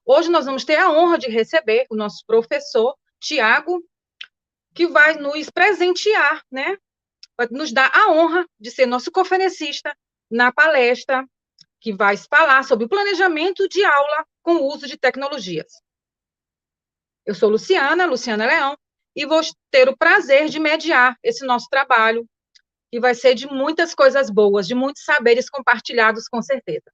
Hoje nós vamos ter a honra de receber o nosso professor, Tiago, que vai nos presentear, né? Vai nos dar a honra de ser nosso conferencista na palestra que vai falar sobre o planejamento de aula com o uso de tecnologias. Eu sou Luciana Leão, e vou ter o prazer de mediar esse nosso trabalho, que vai ser de muitas coisas boas, de muitos saberes compartilhados, com certeza.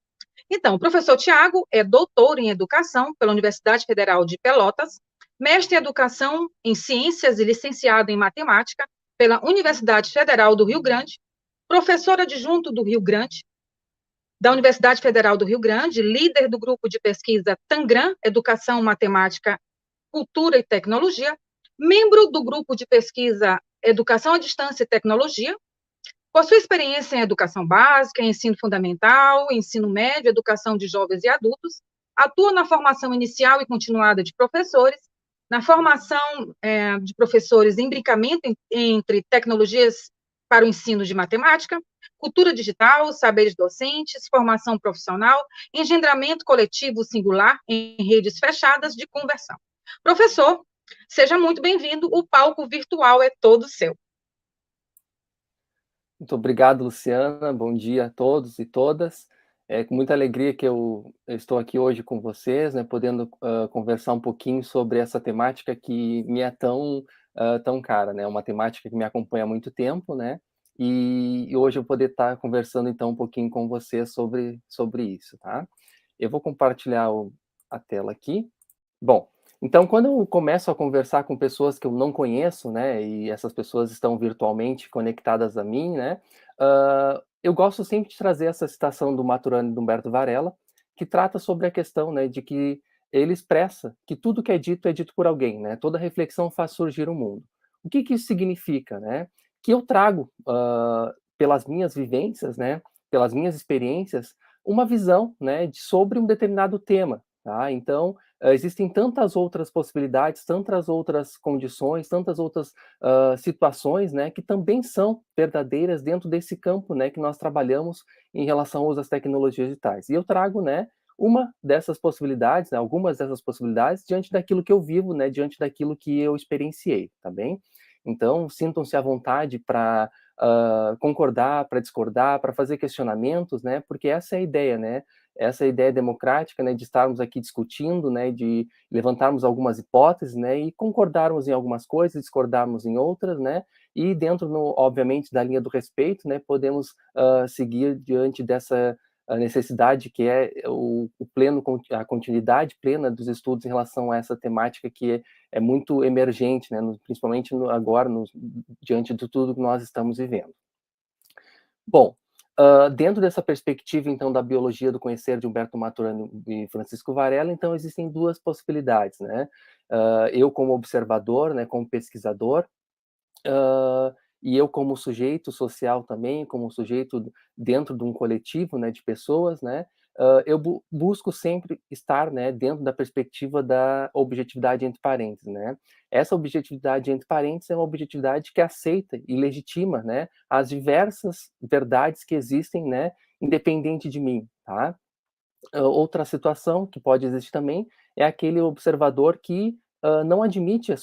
Então, o professor Tiago é doutor em educação pela Universidade Federal de Pelotas, mestre em educação em ciências e licenciado em matemática pela Universidade Federal do Rio Grande, professor adjunto do Rio Grande, da Universidade Federal do Rio Grande, líder do grupo de pesquisa Tangram, Educação, Matemática, Cultura e Tecnologia, membro do grupo de pesquisa Educação à Distância e Tecnologia, possui experiência em educação básica, ensino fundamental, ensino médio, educação de jovens e adultos, atua na formação inicial e continuada de professores, na formação de professores em brincamento entre tecnologias para o ensino de matemática, cultura digital, saberes docentes, formação profissional, engendramento coletivo singular em redes fechadas de conversão. Professor, seja muito bem-vindo, o palco virtual é todo seu. Muito obrigado, Luciana. Bom dia a todos e todas. É com muita alegria que eu estou aqui hoje com vocês, né, podendo conversar um pouquinho sobre essa temática que me é tão cara, né, uma temática que me acompanha há muito tempo, né, e hoje eu poder estar conversando então um pouquinho com vocês sobre isso, tá? Eu vou compartilhar a tela aqui. Bom, então quando eu começo a conversar com pessoas que eu não conheço, né, e essas pessoas estão virtualmente conectadas a mim, né, eu gosto sempre de trazer essa citação do Maturana e do Humberto Varela, que trata sobre a questão, né, de que ele expressa que tudo que é dito por alguém, né, toda reflexão faz surgir o mundo. O que que isso significa, né? Que eu trago, pelas minhas vivências, né, pelas minhas experiências, uma visão, né, sobre um determinado tema, tá? Então, existem tantas outras possibilidades, tantas outras condições, tantas outras situações, né, que também são verdadeiras dentro desse campo, né, que nós trabalhamos em relação ao uso das tecnologias digitais. E eu trago, né, uma dessas possibilidades, né, algumas dessas possibilidades, diante daquilo que eu vivo, né, diante daquilo que eu experienciei, tá bem? Então, sintam-se à vontade para concordar, para discordar, para fazer questionamentos, né, porque essa é a ideia, né, essa ideia democrática, né, de estarmos aqui discutindo, né, de levantarmos algumas hipóteses, né, e concordarmos em algumas coisas, discordarmos em outras, né, e dentro, obviamente, da linha do respeito, né, podemos seguir diante dessa necessidade que é a continuidade plena dos estudos em relação a essa temática que é muito emergente, né, principalmente agora, diante de tudo que nós estamos vivendo. Bom, dentro dessa perspectiva, então, da biologia do conhecer de Humberto Maturana e Francisco Varela, então, existem duas possibilidades, né? Eu como observador, né, como pesquisador, e eu como sujeito social também, como sujeito dentro de um coletivo, né, de pessoas, né, eu busco sempre estar, né, dentro da perspectiva da objetividade entre parênteses, né. Essa objetividade entre parênteses é uma objetividade que aceita e legitima, né, as diversas verdades que existem, né, independente de mim, tá. Outra situação que pode existir também é aquele observador que não admite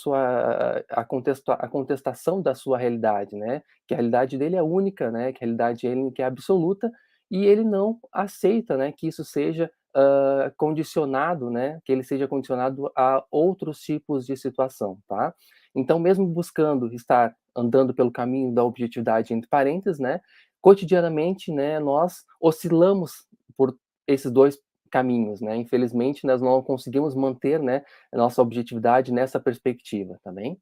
a contestação da sua realidade, né? Que a realidade dele é única, né? Que a realidade dele que é absoluta e ele não aceita, né? Que isso seja condicionado, né? Que ele seja condicionado a outros tipos de situação, tá? Então, mesmo buscando estar andando pelo caminho da objetividade entre parênteses, né? Cotidianamente, né? Nós oscilamos por esses dois caminhos, né? Infelizmente, nós não conseguimos manter, né, a nossa objetividade nessa perspectiva, tá bem?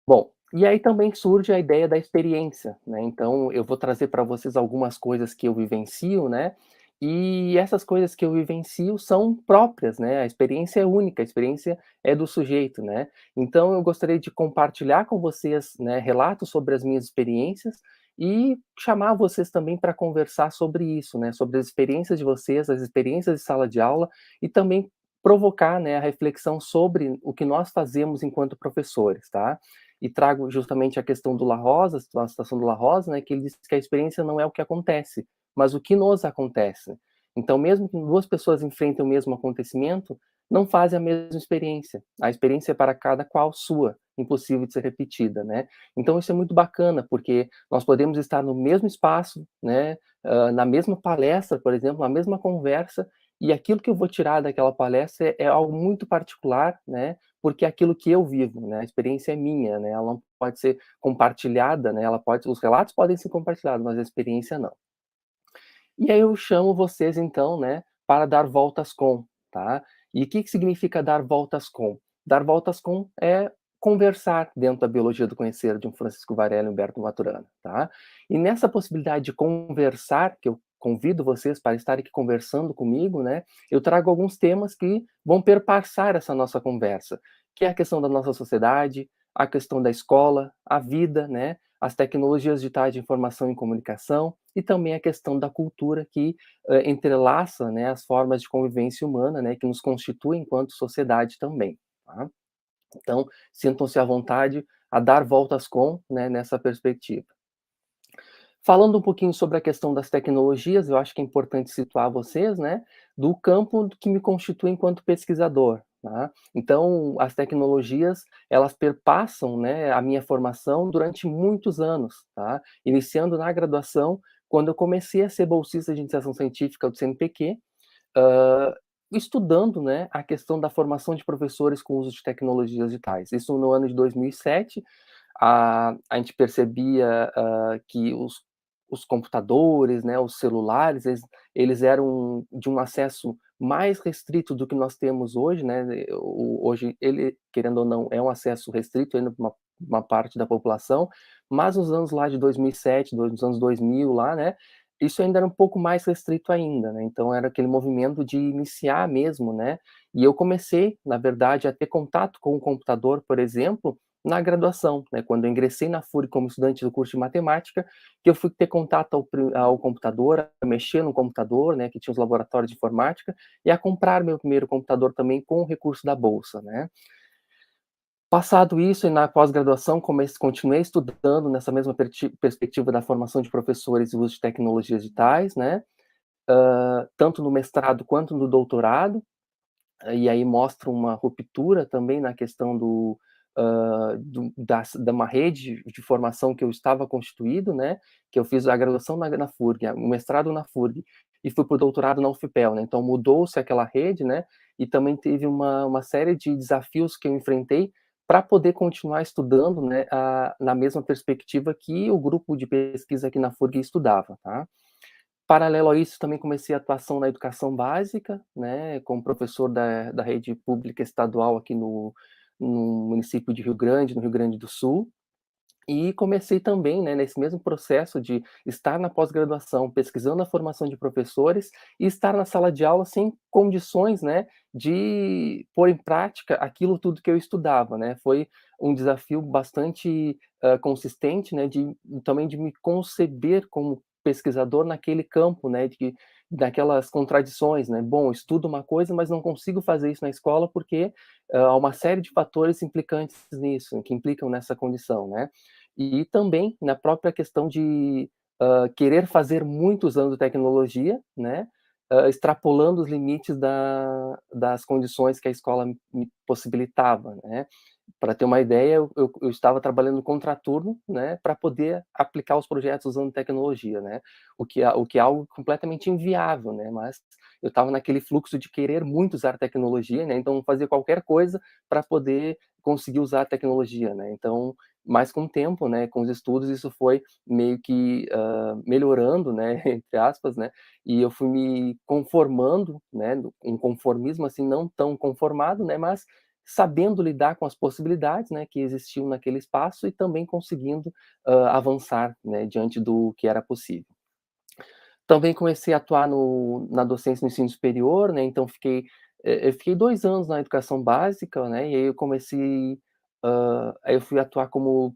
Bom, e aí também surge a ideia da experiência, né? Então, eu vou trazer para vocês algumas coisas que eu vivencio, né? E essas coisas que eu vivencio são próprias, né? A experiência é única, a experiência é do sujeito, né? Então, eu gostaria de compartilhar com vocês, né, relatos sobre as minhas experiências e chamar vocês também para conversar sobre isso, né? Sobre as experiências de vocês, as experiências de sala de aula e também provocar, né, a reflexão sobre o que nós fazemos enquanto professores, tá? E trago justamente a questão do La Rosa, a citação do La Rosa, né, que ele diz que a experiência não é o que acontece, mas o que nos acontece. Então, mesmo que duas pessoas enfrentem o mesmo acontecimento, não fazem a mesma experiência. A experiência é para cada qual sua, impossível de ser repetida, né? Então, isso é muito bacana, porque nós podemos estar no mesmo espaço, né, na mesma palestra, por exemplo, na mesma conversa, e aquilo que eu vou tirar daquela palestra é algo muito particular, né, porque é aquilo que eu vivo, né, a experiência é minha, né, ela não pode ser compartilhada, né, os relatos podem ser compartilhados, mas a experiência não. E aí eu chamo vocês então, né, para dar voltas com, tá? E o que que significa dar voltas com? Dar voltas com é conversar dentro da biologia do conhecer de um Francisco Varela e Humberto Maturana, tá? E nessa possibilidade de conversar, que eu convido vocês para estarem aqui conversando comigo, né, eu trago alguns temas que vão perpassar essa nossa conversa, que é a questão da nossa sociedade, a questão da escola, a vida, né, as tecnologias digitais de informação e comunicação, e também a questão da cultura que entrelaça, né, as formas de convivência humana, né, que nos constitui enquanto sociedade também, tá? Então, sintam-se à vontade a dar voltas com, né, nessa perspectiva. Falando um pouquinho sobre a questão das tecnologias, eu acho que é importante situar vocês, né, do campo que me constitui enquanto pesquisador, tá? Então, as tecnologias, elas perpassam, né, a minha formação durante muitos anos, tá? Iniciando na graduação, quando eu comecei a ser bolsista de iniciação científica do CNPq, hã, estudando, né, a questão da formação de professores com uso de tecnologias digitais. Isso no ano de 2007, a gente percebia que os computadores, né, os celulares, eles eram de um acesso mais restrito do que nós temos hoje, né? Hoje, ele, querendo ou não, é um acesso restrito ainda para uma parte da população, mas nos anos lá de 2007, nos anos 2000, lá, né? Isso ainda era um pouco mais restrito ainda, né? Então, era aquele movimento de iniciar mesmo, né? E eu comecei, na verdade, a ter contato com o computador, por exemplo, na graduação, né, quando eu ingressei na FURG como estudante do curso de matemática, que eu fui ter contato ao computador, a mexer no computador, né, que tinha os laboratórios de informática, e a comprar meu primeiro computador também com o recurso da bolsa, né. Passado isso, e na pós-graduação, continuei estudando nessa mesma perspectiva da formação de professores e uso de tecnologias digitais, né, tanto no mestrado quanto no doutorado, e aí mostra uma ruptura também na questão da uma rede de formação que eu estava constituído, né, que eu fiz a graduação na FURG, o mestrado na FURG, e fui para o doutorado na UFPEL, né, então mudou-se aquela rede, né, e também teve uma série de desafios que eu enfrentei para poder continuar estudando, né, na mesma perspectiva que o grupo de pesquisa aqui na FURG estudava, tá. Paralelo a isso, também comecei a atuação na educação básica, né, como professor da rede pública estadual aqui no município de Rio Grande, no Rio Grande do Sul, e comecei também, né, nesse mesmo processo de estar na pós-graduação, pesquisando a formação de professores e estar na sala de aula sem condições, né, de pôr em prática aquilo tudo que eu estudava, né. Foi um desafio bastante, consistente, né, também de me conceber como pesquisador naquele campo, né, daquelas contradições, né. Bom, eu estudo uma coisa, mas não consigo fazer isso na escola, porque, há uma série de fatores implicantes nisso, que implicam nessa condição, né. E também na própria questão de, querer fazer muito usando tecnologia, né, extrapolando os limites das condições que a escola me possibilitava, né. Para ter uma ideia, eu estava trabalhando no contraturno, né, para poder aplicar os projetos usando tecnologia, né, o que é algo completamente inviável, né, mas eu estava naquele fluxo de querer muito usar tecnologia, né, então fazia qualquer coisa para poder conseguir usar a tecnologia, né. Então, mas com o tempo, né, com os estudos, isso foi meio que, melhorando, né, entre aspas, né, e eu fui me conformando, né, um conformismo, assim, não tão conformado, né, mas sabendo lidar com as possibilidades, né, que existiam naquele espaço e também conseguindo, avançar, né, diante do que era possível. Também comecei a atuar na docência no ensino superior, né, então eu fiquei 2 anos na educação básica, né, e aí eu comecei, aí eu fui atuar como,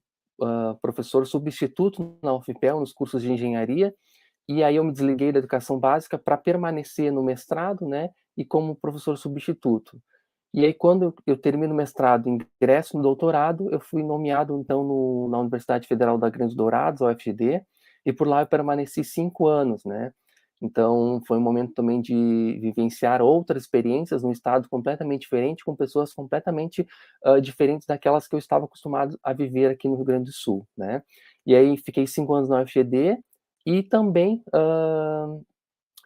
professor substituto na UFPEL, nos cursos de engenharia, e aí eu me desliguei da educação básica para permanecer no mestrado, né, e como professor substituto. E aí quando eu termino o mestrado e ingresso no doutorado, eu fui nomeado então na Universidade Federal da Grande Dourados, a UFGD, e por lá eu permaneci 5 anos, né. Então, foi um momento também de vivenciar outras experiências num estado completamente diferente, com pessoas completamente diferentes daquelas que eu estava acostumado a viver aqui no Rio Grande do Sul, né? E aí fiquei 5 anos na UFGD e também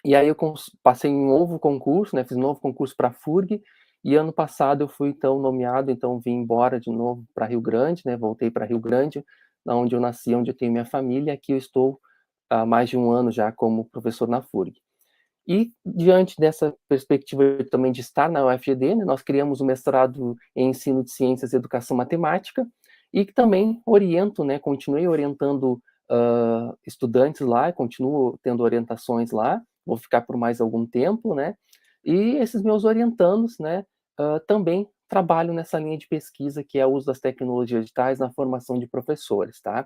e aí eu passei em um novo concurso, né? Fiz um novo concurso para a FURG e ano passado eu fui então nomeado, então vim embora de novo para Rio Grande, né? Voltei para Rio Grande, onde eu nasci, onde eu tenho minha família. Aqui eu estou há mais de um ano já como professor na FURG. E diante dessa perspectiva também de estar na UFGD, né, nós criamos o mestrado em ensino de ciências e educação matemática, e que também oriento, né, continuei orientando estudantes lá, continuo tendo orientações lá, vou ficar por mais algum tempo, né, e esses meus orientandos, né, também trabalham nessa linha de pesquisa que é o uso das tecnologias digitais na formação de professores, tá?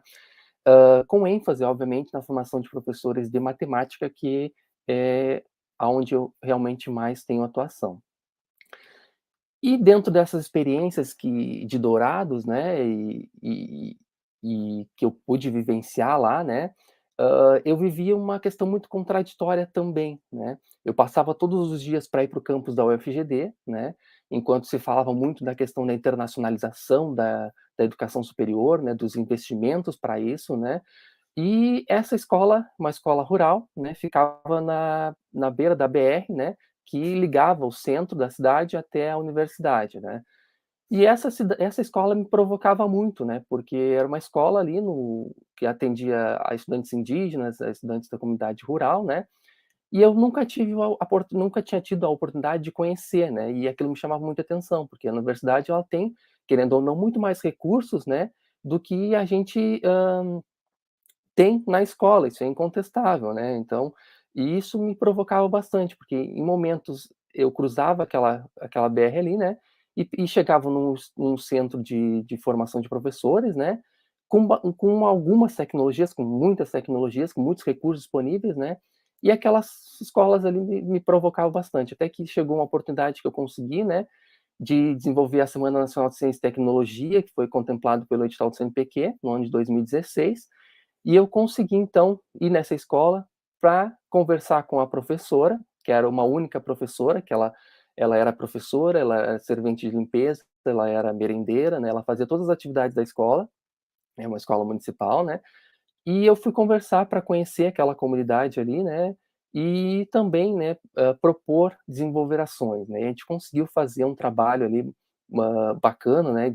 Com ênfase, obviamente, na formação de professores de matemática, que é aonde eu realmente mais tenho atuação. E dentro dessas experiências de Dourados, né, e que eu pude vivenciar lá, né, eu vivia uma questão muito contraditória também, né. Eu passava todos os dias para ir para o campus da UFGD, né, enquanto se falava muito da questão da internacionalização da educação superior, né, dos investimentos para isso, né, e essa escola, uma escola rural, né, ficava na beira da BR, né, que ligava o centro da cidade até a universidade, né. E essa escola me provocava muito, né, porque era uma escola ali no que atendia a estudantes indígenas, a estudantes da comunidade rural, né, e eu nunca tinha tido a oportunidade de conhecer, né, e aquilo me chamava muita atenção, porque a universidade ela tem, querendo ou não, muito mais recursos, né, do que a gente, tem na escola, isso é incontestável, né, então e isso me provocava bastante, porque em momentos eu cruzava aquela BR ali, né, e chegava num centro de formação de professores, né, com algumas tecnologias, com muitas tecnologias, com muitos recursos disponíveis, né, e aquelas escolas ali me provocavam bastante, até que chegou uma oportunidade que eu consegui, né, de desenvolver a Semana Nacional de Ciência e Tecnologia, que foi contemplado pelo edital do CNPq, no ano de 2016, e eu consegui, então, ir nessa escola para conversar com a professora, que era uma única professora, que ela era professora, ela era servente de limpeza, ela era merendeira, né, ela fazia todas as atividades da escola, é uma escola municipal, né, e eu fui conversar para conhecer aquela comunidade ali, né, e também, né, propor desenvolver ações, né, e a gente conseguiu fazer um trabalho ali, bacana, né,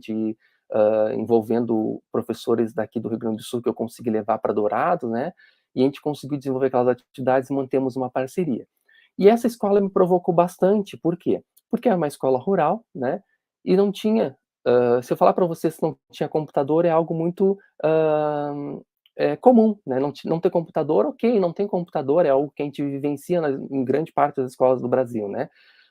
envolvendo professores daqui do Rio Grande do Sul que eu consegui levar para Dourados, né, e a gente conseguiu desenvolver aquelas atividades e mantemos uma parceria. E essa escola me provocou bastante, por quê? Porque é uma escola rural, né, e não tinha, se eu falar para você se não tinha computador é algo muito, comum, né, não ter computador, ok, não tem computador, é algo que a gente vivencia em grande parte das escolas do Brasil, né,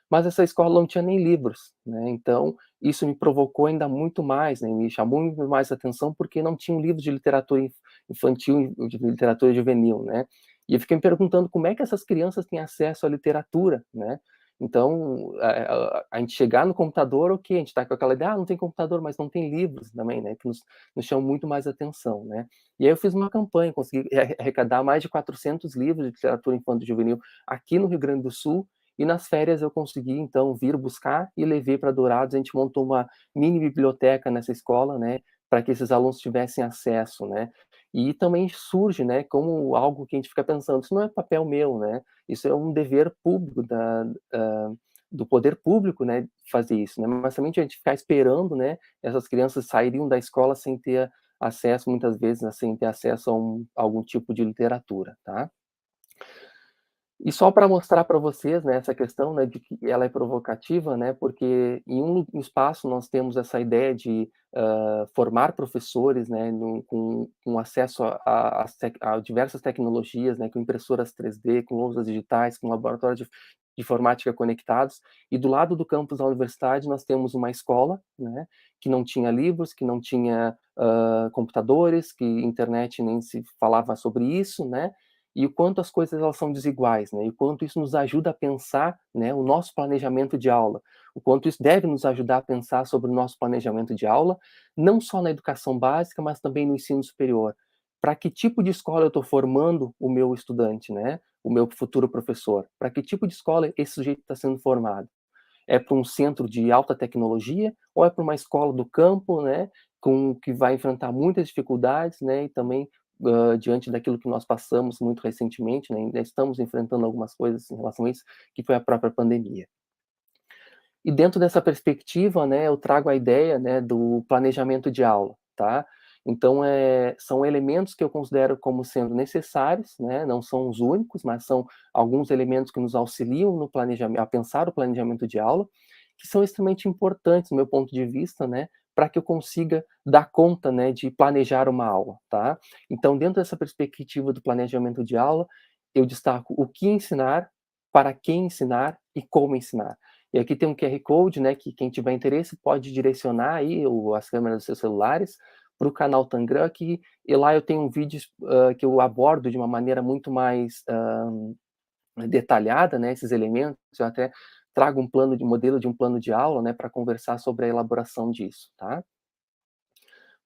mas essa escola não tinha nem livros, né, então isso me provocou ainda muito mais, né, me chamou muito mais atenção, porque não tinha um livro de literatura infantil, de literatura juvenil, né, e eu fiquei me perguntando como é que essas crianças têm acesso à literatura, né, então, a gente chegar no computador, ok, a gente está com aquela ideia, não tem computador, mas não tem livros também, né, que nos chamam muito mais atenção, né. E aí eu fiz uma campanha, consegui arrecadar mais de 400 livros de literatura infanto-juvenil aqui no Rio Grande do Sul, e nas férias eu consegui, então, vir buscar e levei para Dourados. A gente montou uma mini biblioteca nessa escola, né, para que esses alunos tivessem acesso, né. E também surge, né, como algo que a gente fica pensando, isso não é papel meu, né, isso é um dever público do poder público, né, fazer isso, né, mas também a gente ficar esperando, né, essas crianças sairiam da escola sem ter acesso, muitas vezes, né, sem ter acesso a algum tipo de literatura, tá? E só para mostrar para vocês, né, essa questão, né, de que ela é provocativa, né, porque em um espaço nós temos essa ideia de, formar professores, né, com acesso a diversas tecnologias, né, com impressoras 3D, com louças digitais, com laboratório de informática conectados, e do lado do campus da universidade nós temos uma escola, né, que não tinha livros, que não tinha, computadores, que internet nem se falava sobre isso, né, e o quanto as coisas elas são desiguais, né, e o quanto isso nos ajuda a pensar, né, o nosso planejamento de aula, o quanto isso deve nos ajudar a pensar sobre o nosso planejamento de aula, não só na educação básica, mas também no ensino superior. Para que tipo de escola eu estou formando o meu estudante, né? o meu futuro professor? Para que tipo de escola esse sujeito está sendo formado? É para um centro de alta tecnologia ou é para uma escola do campo, né, que vai enfrentar muitas dificuldades, né, e também diante daquilo que nós passamos muito recentemente, né, ainda estamos enfrentando algumas coisas em relação a isso, que foi a própria pandemia. E dentro dessa perspectiva, né, eu trago a ideia, né, do planejamento de aula, tá? Então, são elementos que eu considero como sendo necessários, né, não são os únicos, mas são alguns elementos que nos auxiliam no planejamento, a pensar o planejamento de aula, que são extremamente importantes, do meu ponto de vista, né, para que eu consiga dar conta, né, de planejar uma aula, tá? Então, dentro dessa perspectiva do planejamento de aula, eu destaco o que ensinar, para quem ensinar e como ensinar. E aqui tem um QR Code, né, que quem tiver interesse pode direcionar aí as câmeras dos seus celulares para o canal Tangram, e lá eu tenho vídeos que eu abordo de uma maneira muito mais detalhada, né, esses elementos. Eu até trago um modelo de um plano de aula, né, para conversar sobre a elaboração disso, tá?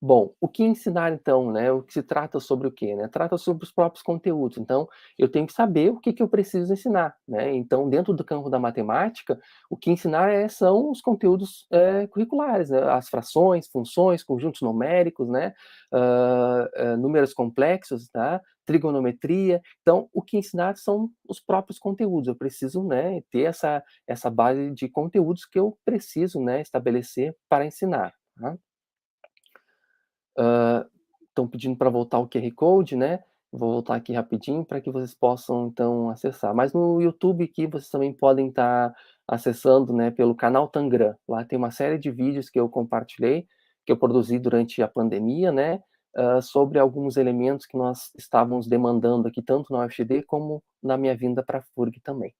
Bom, o que ensinar então, né? O que se trata sobre o quê, né? Trata sobre os próprios conteúdos. Então, eu tenho que saber o que que eu preciso ensinar, né? Então, dentro do campo da matemática, o que ensinar são os conteúdos curriculares, né? As frações, funções, conjuntos numéricos, né? Números complexos, tá? Trigonometria. Então, o que ensinar são os próprios conteúdos. Eu preciso, né, ter essa base de conteúdos que eu preciso, né, estabelecer para ensinar, tá? Estão pedindo para voltar o QR Code, né? Vou voltar aqui rapidinho para que vocês possam, então, acessar. Mas no YouTube aqui vocês também podem estar acessando, né, pelo canal Tangram. Lá tem uma série de vídeos que eu compartilhei, que eu produzi durante a pandemia, né, sobre alguns elementos que nós estávamos demandando aqui, tanto na UFGD como na minha vinda para a FURG também.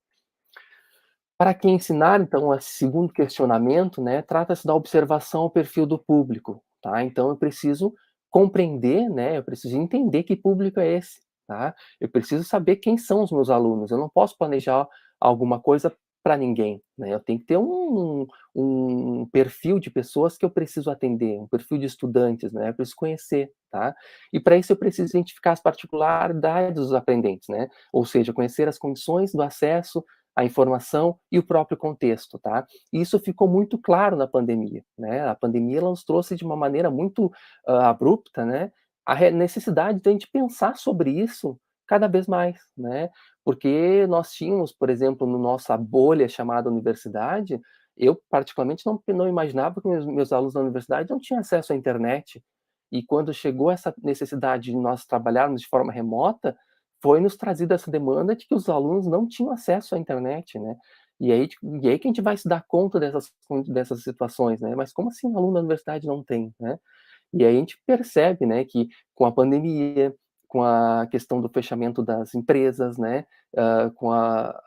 Para quem ensinar, então, esse segundo questionamento, né, trata-se da observação ao perfil do público, tá? Então eu preciso compreender, né, eu preciso entender que público é esse, tá? Eu preciso saber quem são os meus alunos, eu não posso planejar alguma coisa para ninguém, né? Eu tenho que ter um perfil de pessoas que eu preciso atender, um perfil de estudantes, né? Eu preciso conhecer, tá? E para isso eu preciso identificar as particularidades dos aprendentes, né? Ou seja, conhecer as condições do acesso a informação e o próprio contexto, tá? E isso ficou muito claro na pandemia, né? A pandemia ela nos trouxe de uma maneira muito abrupta, né? A necessidade de a gente pensar sobre isso cada vez mais, né? Porque nós tínhamos, por exemplo, no nossa bolha chamada universidade, eu particularmente não imaginava que meus alunos da universidade não tinham acesso à internet. E quando chegou essa necessidade de nós trabalharmos de forma remota, foi nos trazida essa demanda de que os alunos não tinham acesso à internet, né? E aí que a gente vai se dar conta dessas situações, né? Mas como assim um aluno da universidade não tem, né? E aí a gente percebe, né, que com a pandemia, com a questão do fechamento das empresas, né,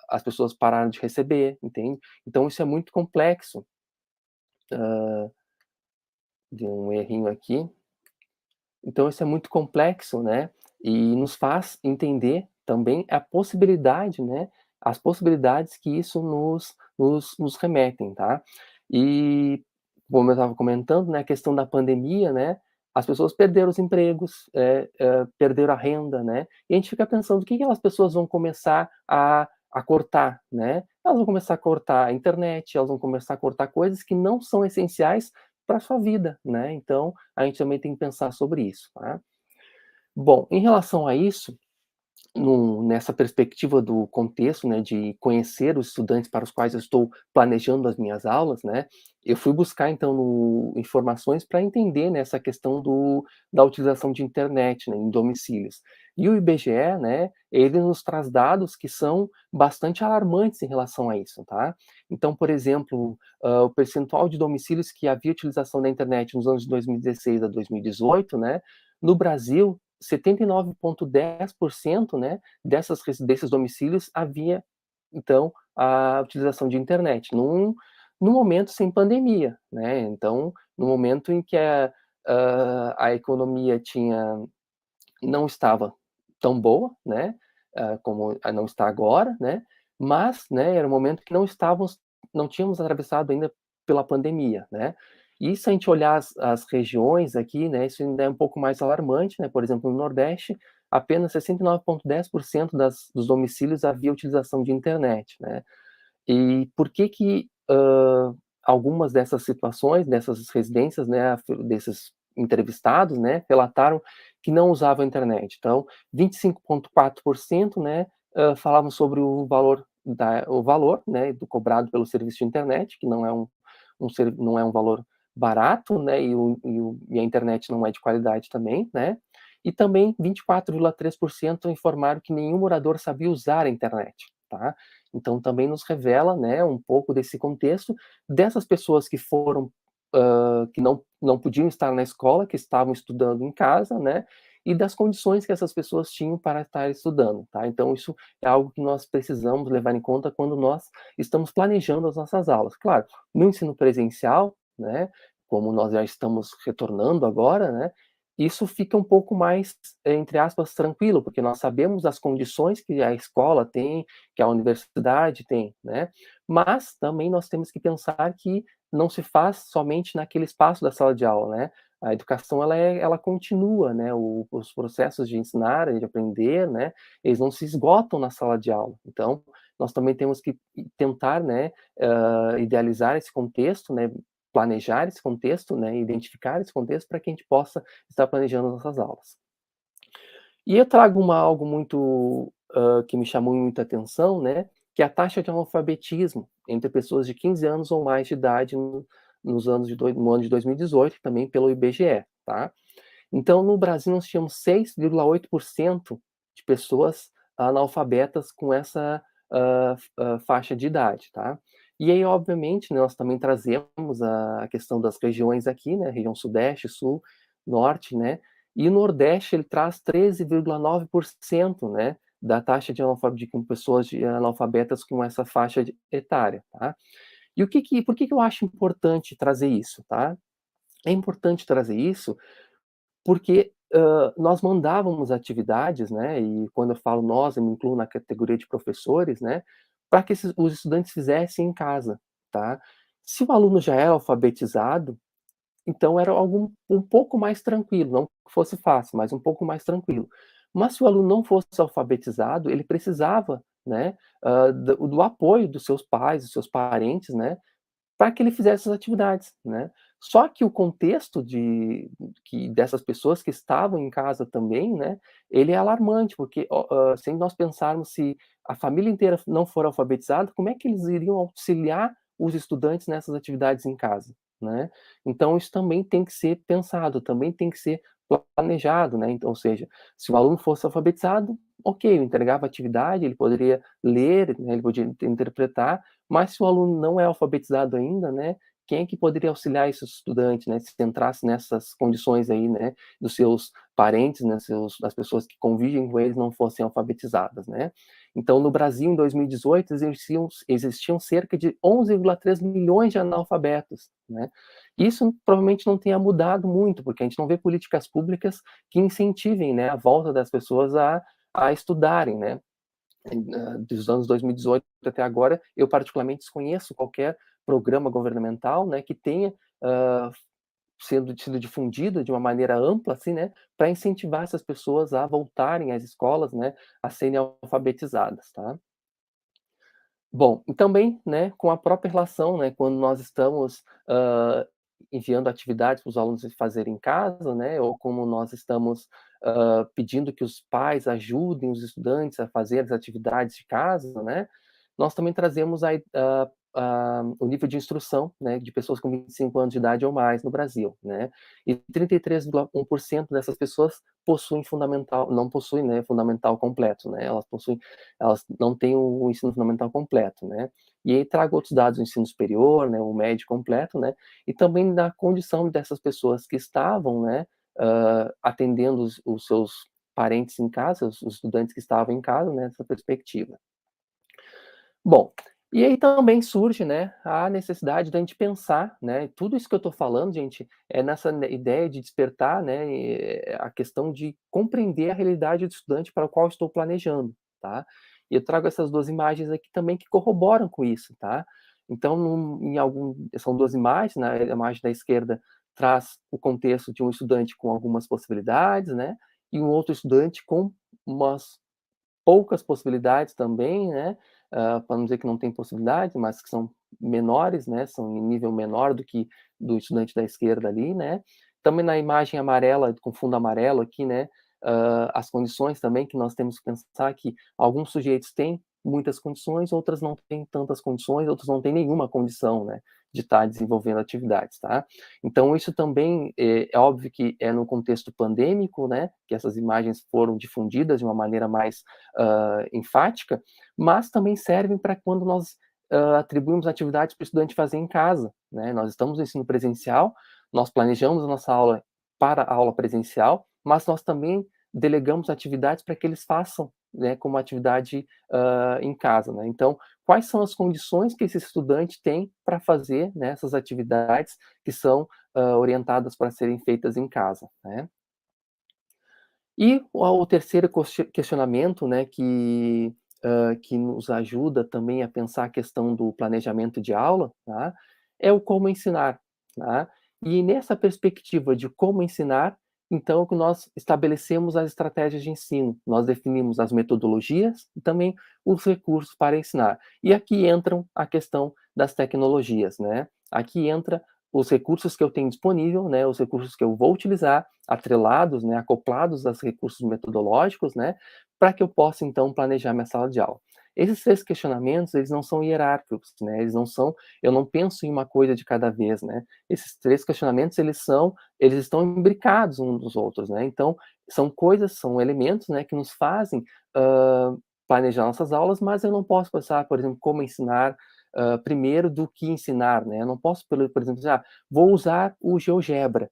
as pessoas pararam de receber, entende? Então isso é muito complexo. Deu um errinho aqui. Então isso é muito complexo, né, e nos faz entender também a possibilidade, né, as possibilidades que isso nos remetem, tá. E, como eu estava comentando, né, a questão da pandemia, né, as pessoas perderam os empregos, perderam a renda, né, e a gente fica pensando o que aquelas pessoas vão começar a cortar, né. Elas vão começar a cortar a internet, elas vão começar a cortar coisas que não são essenciais para sua vida, né. Então, a gente também tem que pensar sobre isso, tá? Bom, em relação a isso, nessa perspectiva do contexto, né, de conhecer os estudantes para os quais eu estou planejando as minhas aulas, né, eu fui buscar então informações para entender, né, essa questão da utilização de internet, né, em domicílios. E o IBGE, né, ele nos traz dados que são bastante alarmantes em relação a isso, tá? Então, por exemplo, o percentual de domicílios que havia utilização da internet nos anos de 2016 a 2018, né, no Brasil 79,10%, né, desses domicílios havia, então, a utilização de internet, num momento sem pandemia, né, então, no momento em que a economia não estava tão boa, né, como não está agora, né, mas, né, era um momento que não tínhamos atravessado ainda pela pandemia, né. E se a gente olhar as regiões aqui, né, isso ainda é um pouco mais alarmante, né, por exemplo, no Nordeste, apenas 69,10% dos domicílios havia utilização de internet, né? E por que algumas dessas situações, dessas residências, né, desses entrevistados, né, relataram que não usavam a internet? Então, 25,4%, né, falavam sobre o valor, né, do cobrado pelo serviço de internet, que não é não é um valor barato, né, e a internet não é de qualidade também, né? E também 24,3% informaram que nenhum morador sabia usar a internet, tá? Então também nos revela, né, um pouco desse contexto dessas pessoas que foram que não podiam estar na escola, que estavam estudando em casa, né? E das condições que essas pessoas tinham para estar estudando, tá? Então isso é algo que nós precisamos levar em conta quando nós estamos planejando as nossas aulas. Claro, no ensino presencial, né, como nós já estamos retornando agora, né, isso fica um pouco mais, entre aspas, tranquilo, porque nós sabemos as condições que a escola tem, que a universidade tem, né? Mas também nós temos que pensar que não se faz somente naquele espaço da sala de aula, né? A educação ela continua, né? Os processos de ensinar, de aprender, né? Eles não se esgotam na sala de aula. Então, nós também temos que tentar, né? Idealizar esse contexto, né? Planejar esse contexto, né? Identificar esse contexto para que a gente possa estar planejando nossas aulas. E eu trago algo muito que me chamou muita atenção, né? Que é a taxa de analfabetismo entre pessoas de 15 anos ou mais de idade no ano de 2018, também pelo IBGE, tá? Então, no Brasil, nós tínhamos 6,8% de pessoas analfabetas com essa faixa de idade, tá? E aí, obviamente, né, nós também trazemos a questão das regiões aqui, né? Região Sudeste, Sul, Norte, né? E o Nordeste, ele traz 13,9%, né? Da taxa de analfabetismo com pessoas analfabetas com essa faixa etária, tá? E por que eu acho importante trazer isso, tá? É importante trazer isso porque nós mandávamos atividades, né, e quando eu falo nós, eu me incluo na categoria de professores, né, para que os estudantes fizessem em casa, tá? Se o aluno já é alfabetizado, então era algo um pouco mais tranquilo, não que fosse fácil, mas um pouco mais tranquilo. Mas se o aluno não fosse alfabetizado, ele precisava, né, do apoio dos seus pais, dos seus parentes, né, para que ele fizesse essas atividades, né. Só que o contexto dessas pessoas que estavam em casa também, né, ele é alarmante, porque se nós pensarmos se a família inteira não for alfabetizada, como é que eles iriam auxiliar os estudantes nessas atividades em casa, né. Então isso também tem que ser pensado, também tem que ser planejado, né, então, ou seja, se o aluno fosse alfabetizado, ok, eu entregava a atividade, ele poderia ler, né, ele podia interpretar, mas se o aluno não é alfabetizado ainda, né, quem é que poderia auxiliar esse estudante, né, se entrasse nessas condições aí, né, dos seus parentes, né, das pessoas que convivem com eles não fossem alfabetizadas, né? Então, no Brasil, em 2018, existiam cerca de 11,3 milhões de analfabetos, né? Isso provavelmente não tenha mudado muito, porque a gente não vê políticas públicas que incentivem, né, a volta das pessoas a estudarem, né? Dos anos 2018 até agora, eu particularmente desconheço qualquer programa governamental, né, que tenha sido difundido de uma maneira ampla, assim, né, para incentivar essas pessoas a voltarem às escolas, né, a serem alfabetizadas, tá? Bom, e também, né, com a própria relação, né, quando nós estamos enviando atividades para os alunos fazerem em casa, né, ou como nós estamos pedindo que os pais ajudem os estudantes a fazer as atividades de casa, né, nós também trazemos o nível de instrução, né, de pessoas com 25 anos de idade ou mais no Brasil, né, e 33,1% dessas pessoas possuem fundamental, não possuem, né, fundamental completo, né, elas não têm o ensino fundamental completo, né, e aí trago outros dados do ensino superior, né, o médio completo, né, e também da condição dessas pessoas que estavam, né, atendendo os seus parentes em casa, os estudantes que estavam em casa, né, nessa perspectiva. Bom, e aí também surge, né, a necessidade da gente pensar, né, tudo isso que eu estou falando, gente, é nessa ideia de despertar, né, a questão de compreender a realidade do estudante para o qual estou planejando, tá? E eu trago essas 2 imagens aqui também que corroboram com isso, tá? Então, são 2 imagens, né, a imagem da esquerda traz o contexto de um estudante com algumas possibilidades, né, e um outro estudante com umas poucas possibilidades também, né, para não dizer que não tem possibilidades, mas que são menores, né, são em nível menor do que do estudante da esquerda ali, né. Também na imagem amarela, com fundo amarelo aqui, né, as condições também que nós temos que pensar que alguns sujeitos têm muitas condições, outras não têm tantas condições, outros não têm nenhuma condição, né, de estar desenvolvendo atividades, tá. Então isso também é óbvio que é no contexto pandêmico, né, que essas imagens foram difundidas de uma maneira mais enfática, mas também servem para quando nós atribuímos atividades para o estudante fazer em casa, né? Nós estamos no ensino presencial, nós planejamos a nossa aula para a aula presencial, mas nós também delegamos atividades para que eles façam, né, como atividade em casa, né? Então, quais são as condições que esse estudante tem para fazer, né, essas atividades que são orientadas para serem feitas em casa, né? E o terceiro questionamento, né, que nos ajuda também a pensar a questão do planejamento de aula, tá, é o como ensinar, tá. E nessa perspectiva de como ensinar, então que nós estabelecemos as estratégias de ensino, nós definimos as metodologias e também os recursos para ensinar. E aqui entram a questão das tecnologias, né. Aqui entra os recursos que eu tenho disponível, né, os recursos que eu vou utilizar, atrelados, né, acoplados aos recursos metodológicos, né, para que eu possa, então, planejar minha sala de aula. Esses 3 questionamentos, eles não são hierárquicos, né, eles não são eu não penso em uma coisa de cada vez, né. Esses 3 questionamentos, eles estão imbricados uns nos outros, né, então, são coisas, são elementos, né, que nos fazem, planejar nossas aulas, mas eu não posso pensar, por exemplo, como ensinar, primeiro do que ensinar, né, eu não posso, por exemplo, dizer: "Ah, vou usar o GeoGebra".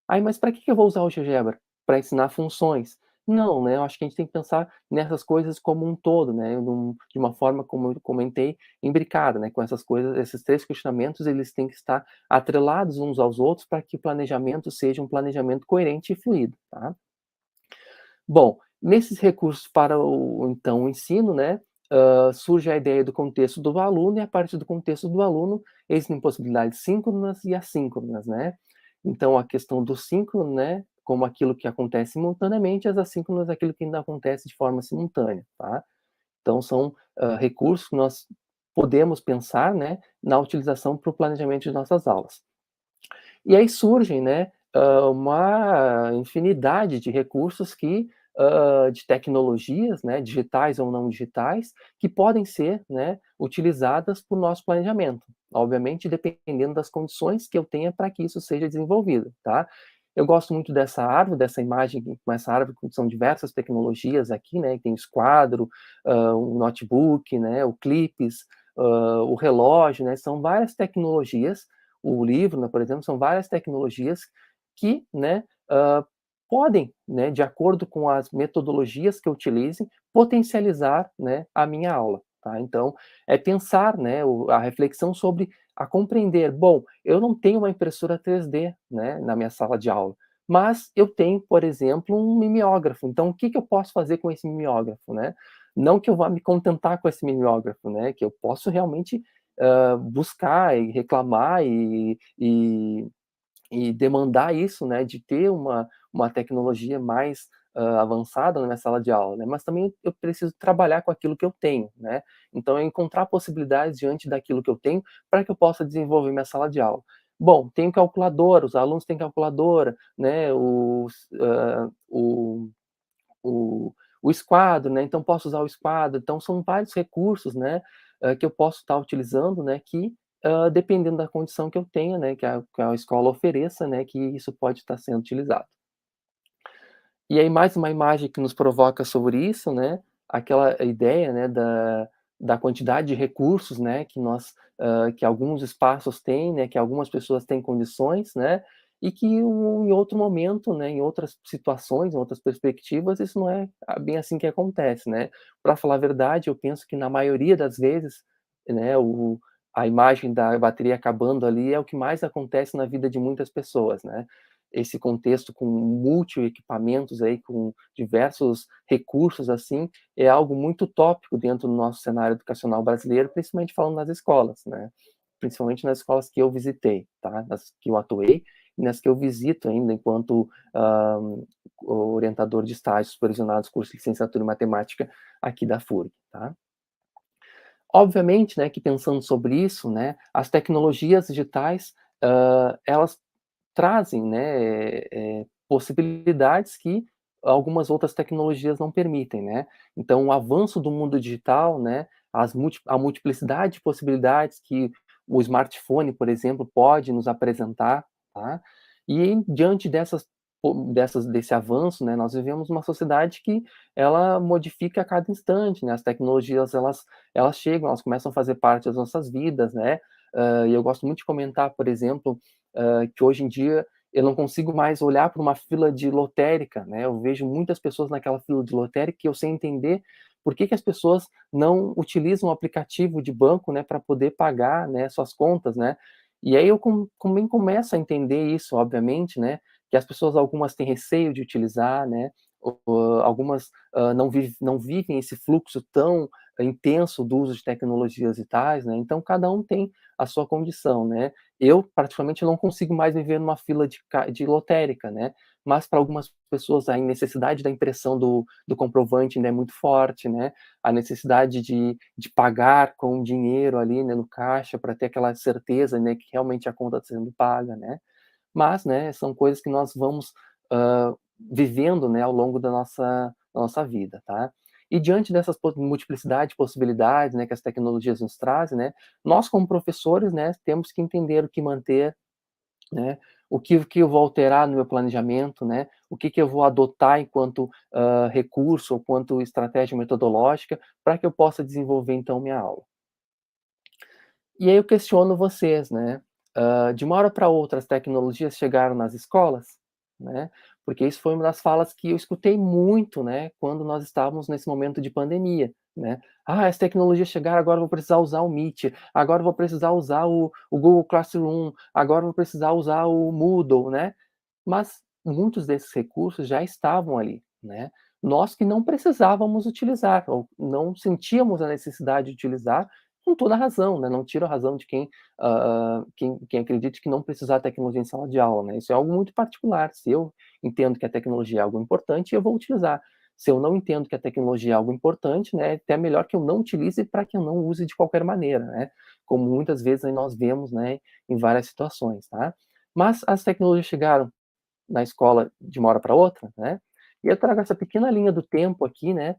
Aí, mas para que eu vou usar o GeoGebra? Para ensinar funções? Não, né, eu acho que a gente tem que pensar nessas coisas como um todo, né, de uma forma, como eu comentei, imbricada, né, com essas coisas, esses 3 questionamentos, eles têm que estar atrelados uns aos outros para que o planejamento seja um planejamento coerente e fluido, tá. Bom, nesses recursos para o ensino, né, surge a ideia do contexto do aluno e a partir do contexto do aluno, existem possibilidades síncronas e assíncronas, né. Então a questão do síncrono, né, como aquilo que acontece simultaneamente, as assíncronas aquilo que ainda acontece de forma simultânea, tá. Então são, recursos que nós podemos pensar, né, na utilização para o planejamento de nossas aulas. E aí surgem, né, uma infinidade de recursos que, de tecnologias, né, digitais ou não digitais, que podem ser, né, utilizadas para o nosso planejamento. Obviamente, dependendo das condições que eu tenha para que isso seja desenvolvido, tá? Eu gosto muito dessa árvore, dessa imagem com essa árvore, que são diversas tecnologias aqui, né, tem o esquadro, o notebook, né, o clips, o relógio, né, são várias tecnologias o livro, né, por exemplo, são várias tecnologias que, né, podem, né, de acordo com as metodologias que eu utilize, potencializar, né, a minha aula, tá. Então, é pensar, né, a reflexão sobre a compreender, bom, eu não tenho uma impressora 3D, né, na minha sala de aula, mas eu tenho, por exemplo, um mimeógrafo, então o que que eu posso fazer com esse mimeógrafo, né? Não que eu vá me contentar com esse mimeógrafo, né, que eu posso realmente buscar e reclamar e demandar isso, né, de ter uma tecnologia mais avançada na minha sala de aula, né, mas também eu preciso trabalhar com aquilo que eu tenho, né, então é encontrar possibilidades diante daquilo que eu tenho para que eu possa desenvolver minha sala de aula. Bom, tenho calculadora, os alunos têm calculadora, né, o, o esquadro, né? Então posso usar o esquadro. Então são vários recursos, né, que eu posso estar utilizando, né, que dependendo da condição que eu tenha, né, que a escola ofereça, né, que isso pode estar sendo utilizado. E aí mais uma imagem que nos provoca sobre isso, né, aquela ideia, né, da quantidade de recursos, né, que alguns espaços têm, né, que algumas pessoas têm condições, né, e que em outro momento, né, em outras situações, em outras perspectivas, isso não é bem assim que acontece, né. Para falar a verdade, eu penso que na maioria das vezes, né, a imagem da bateria acabando ali é o que mais acontece na vida de muitas pessoas, né esse contexto com multi-equipamentos aí, com diversos recursos, assim, é algo muito tópico dentro do nosso cenário educacional brasileiro, principalmente falando nas escolas, né, principalmente nas escolas que eu visitei, tá, nas que eu atuei, nas que eu visito ainda enquanto orientador de estágios supervisionados curso de licenciatura em matemática aqui da FURG, tá? Obviamente, né, que pensando sobre isso, né, as tecnologias digitais, elas trazem, né, possibilidades que algumas outras tecnologias não permitem, né? Então, o avanço do mundo digital, né, a multiplicidade de possibilidades que o smartphone, por exemplo, pode nos apresentar, tá? E diante desse avanço, né, nós vivemos uma sociedade que ela modifica a cada instante, né? As tecnologias, elas chegam, elas começam a fazer parte das nossas vidas, né? E eu gosto muito de comentar, por exemplo, que hoje em dia eu não consigo mais olhar para uma fila de lotérica, né? Eu vejo muitas pessoas naquela fila de lotérica e eu sei entender por que as pessoas não utilizam o aplicativo de banco, né, para poder pagar, né, suas contas, né? E aí eu também começo a entender isso, obviamente, né, que as pessoas, algumas têm receio de utilizar, né, algumas não vivem esse fluxo tão intenso do uso de tecnologias digitais, né? Então cada um tem a sua condição, né? Eu, particularmente, não consigo mais viver numa fila de lotérica, né? Mas para algumas pessoas a necessidade da impressão do comprovante ainda é muito forte, né? A necessidade de pagar com dinheiro ali, né, no caixa para ter aquela certeza, né, que realmente a conta está sendo paga, né? Mas, né, são coisas que nós vamos vivendo, né, ao longo da nossa vida, tá? E diante dessas multiplicidade de possibilidades, né, que as tecnologias nos trazem, né, nós como professores, né, temos que entender o que manter, né, o que eu vou alterar no meu planejamento, né, o que eu vou adotar enquanto recurso ou quanto estratégia metodológica para que eu possa desenvolver então minha aula. E aí eu questiono vocês, né, de uma hora para outra as tecnologias chegaram nas escolas, né, porque isso foi uma das falas que eu escutei muito, né, quando nós estávamos nesse momento de pandemia, né. "Ah, as tecnologias chegaram, agora eu vou precisar usar o Meet, agora eu vou precisar usar o Google Classroom, agora eu vou precisar usar o Moodle", né. Mas muitos desses recursos já estavam ali, né. Nós que não precisávamos utilizar, ou não sentíamos a necessidade de utilizar, com toda a razão, né, não tiro a razão de quem acredite que não precisar de tecnologia em sala de aula, né, isso é algo muito particular. Se eu entendo que a tecnologia é algo importante, eu vou utilizar. Se eu não entendo que a tecnologia é algo importante, né, é até melhor que eu não utilize para que eu não use de qualquer maneira, né, como muitas vezes aí nós vemos, né, em várias situações, tá. Mas as tecnologias chegaram na escola de uma hora para outra, né, e eu trago essa pequena linha do tempo aqui, né,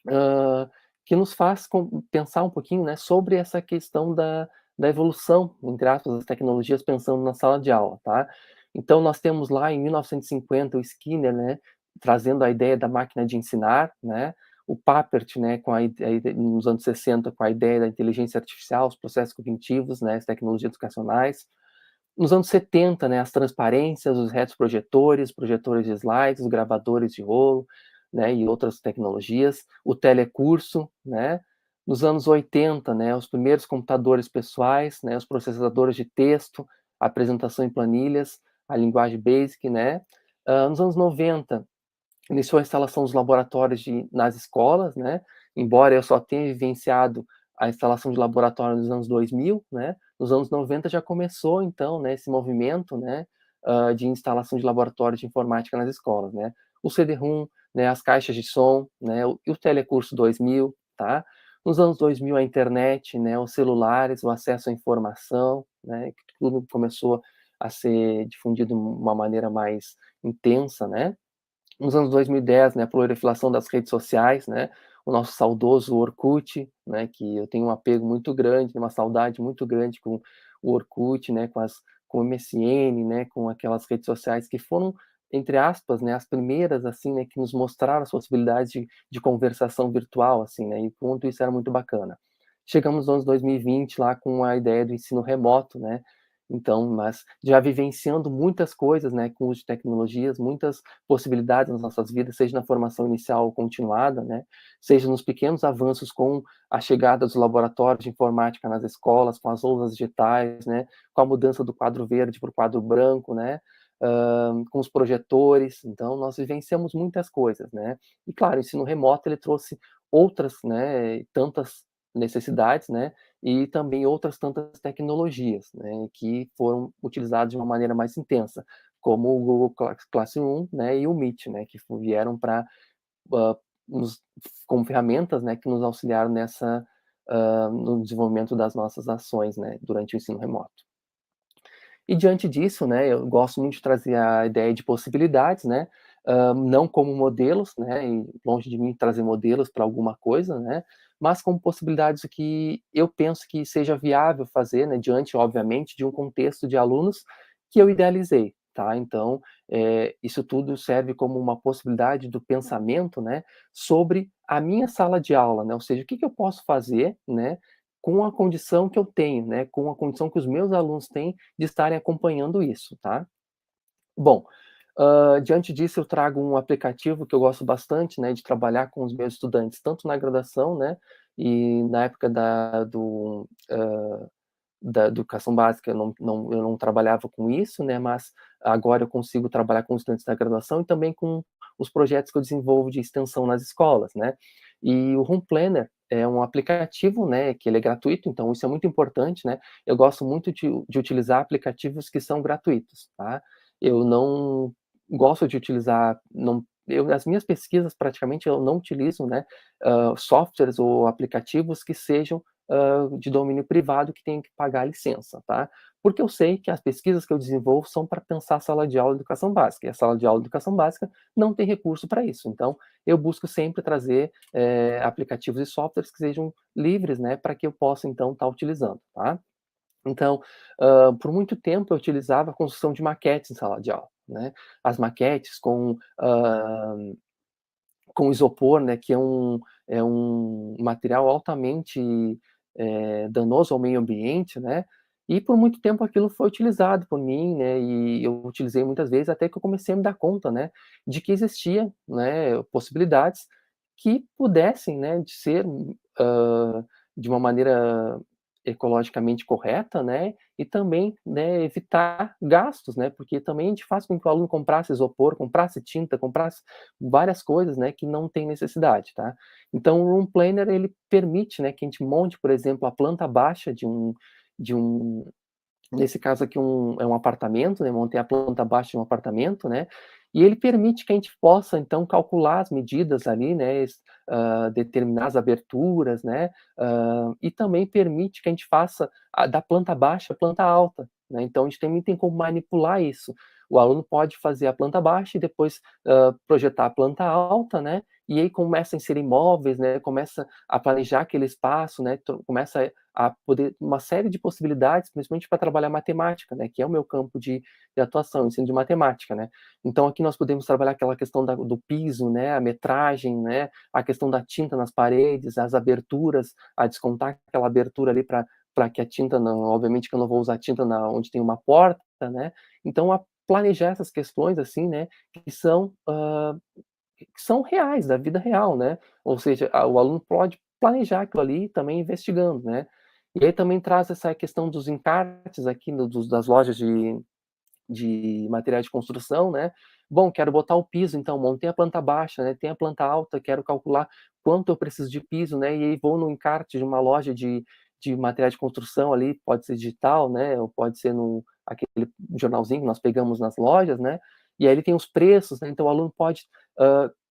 hã, que nos faz pensar um pouquinho, né, sobre essa questão da evolução, entre aspas, das tecnologias, pensando na sala de aula, tá. Então nós temos lá em 1950 o Skinner, né, trazendo a ideia da máquina de ensinar, né, o Papert, né, com nos anos 60 com a ideia da inteligência artificial, os processos cognitivos, né, as tecnologias educacionais. Nos anos 70, né, as transparências, os retroprojetores, projetores de slides, os gravadores de rolo, né, e outras tecnologias, o telecurso, né. Nos anos 80, né, os primeiros computadores pessoais, né, os processadores de texto, a apresentação em planilhas, a linguagem BASIC, né. Nos anos 90, iniciou a instalação dos laboratórios nas escolas, né, embora eu só tenha vivenciado a instalação de laboratório nos anos 2000, né, nos anos 90 já começou então, né, esse movimento, né, de instalação de laboratórios de informática nas escolas, né. O CD-ROM, né, as caixas de som, né, o Telecurso 2000, tá. Nos anos 2000 a internet, né, os celulares, o acesso à informação, né, que tudo começou a ser difundido de uma maneira mais intensa, né. Nos anos 2010, né, a proliferação das redes sociais, né, o nosso saudoso Orkut, né, que eu tenho um apego muito grande, uma saudade muito grande com o Orkut, né, com o MSN, né, com aquelas redes sociais que foram, entre aspas, né, as primeiras, assim, né, que nos mostraram as possibilidades de conversação virtual, assim, né, e o quanto isso era muito bacana. Chegamos nos anos 2020 lá com a ideia do ensino remoto, né, então, mas já vivenciando muitas coisas, né, com o uso de tecnologias, muitas possibilidades nas nossas vidas, seja na formação inicial ou continuada, né, seja nos pequenos avanços com a chegada dos laboratórios de informática nas escolas, com as louças digitais, né, com a mudança do quadro verde para o quadro branco, né, com os projetores. Então nós vivenciamos muitas coisas, né. E claro, o ensino remoto ele trouxe outras, né, tantas necessidades, né, e também outras tantas tecnologias, né, que foram utilizadas de uma maneira mais intensa, como o Google Classroom, né, e o Meet, né, que vieram para nos como ferramentas, né, que nos auxiliaram no desenvolvimento das nossas ações, né, durante o ensino remoto. E diante disso, né, eu gosto muito de trazer a ideia de possibilidades, né, não como modelos, né, e longe de mim trazer modelos para alguma coisa, né, mas como possibilidades que eu penso que seja viável fazer, né, diante, obviamente, de um contexto de alunos que eu idealizei, tá? Então, isso tudo serve como uma possibilidade do pensamento, né, sobre a minha sala de aula, né, ou seja, o que que eu posso fazer, né, com a condição que eu tenho, né, com a condição que os meus alunos têm de estarem acompanhando isso, tá? Bom, diante disso eu trago um aplicativo que eu gosto bastante, né, de trabalhar com os meus estudantes, tanto na graduação, né, e na época da educação básica eu não trabalhava com isso, né, mas agora eu consigo trabalhar com os estudantes da graduação e também com os projetos que eu desenvolvo de extensão nas escolas, né. E o Home Planner é um aplicativo, né, que ele é gratuito, então isso é muito importante, né. Eu gosto muito de utilizar aplicativos que são gratuitos, tá. Eu não gosto de utilizar não eu as minhas pesquisas praticamente eu não utilizo, né, softwares ou aplicativos que sejam de domínio privado que tem que pagar a licença, tá? Porque eu sei que as pesquisas que eu desenvolvo são para pensar a sala de aula de educação básica, e a sala de aula de educação básica não tem recurso para isso. Então, eu busco sempre trazer aplicativos e softwares que sejam livres, né, para que eu possa, então, estar utilizando, tá? Então, por muito tempo eu utilizava a construção de maquetes em sala de aula, né? As maquetes com isopor, né, que é um material altamente, danoso ao meio ambiente, né, e por muito tempo aquilo foi utilizado por mim, né, e eu utilizei muitas vezes até que eu comecei a me dar conta, né, de que existia, né, possibilidades que pudessem, né, de ser, de uma maneira ecologicamente correta, né, e também, né, evitar gastos, né, porque também a gente faz com que o aluno comprasse isopor, comprasse tinta, comprasse várias coisas, né, que não tem necessidade, tá. Então o Room Planner ele permite, né, que a gente monte, por exemplo, a planta baixa de um nesse caso aqui é um apartamento, né, montei a planta baixa de um apartamento, né, e ele permite que a gente possa então calcular as medidas ali, né, determinar as aberturas, né, e também permite que a gente faça da planta baixa a planta alta, né, então a gente também tem como manipular isso. O aluno pode fazer a planta baixa e depois, projetar a planta alta, né, e aí começa a inserir móveis, né, começa a planejar aquele espaço, né, começa a poder uma série de possibilidades, principalmente para trabalhar matemática, né, que é o meu campo de atuação, ensino de matemática, né. Então aqui nós podemos trabalhar aquela questão do piso, né, a metragem, né, a questão da tinta nas paredes, as aberturas, a descontar aquela abertura ali para que a tinta não obviamente que eu não vou usar tinta na onde tem uma porta, né. Então a planejar essas questões, assim, né, que são reais, da vida real, né. Ou seja, o aluno pode planejar aquilo ali também investigando, né. E aí também traz essa questão dos encartes aqui das lojas de materiais de construção, né. Bom, quero botar o piso, então montei a planta baixa, né, tem a planta alta, quero calcular quanto eu preciso de piso, né, e aí vou no encarte de uma loja de materiais de construção ali, pode ser digital, né, ou pode ser no aquele jornalzinho que nós pegamos nas lojas, né, e aí ele tem os preços, né, então o aluno pode,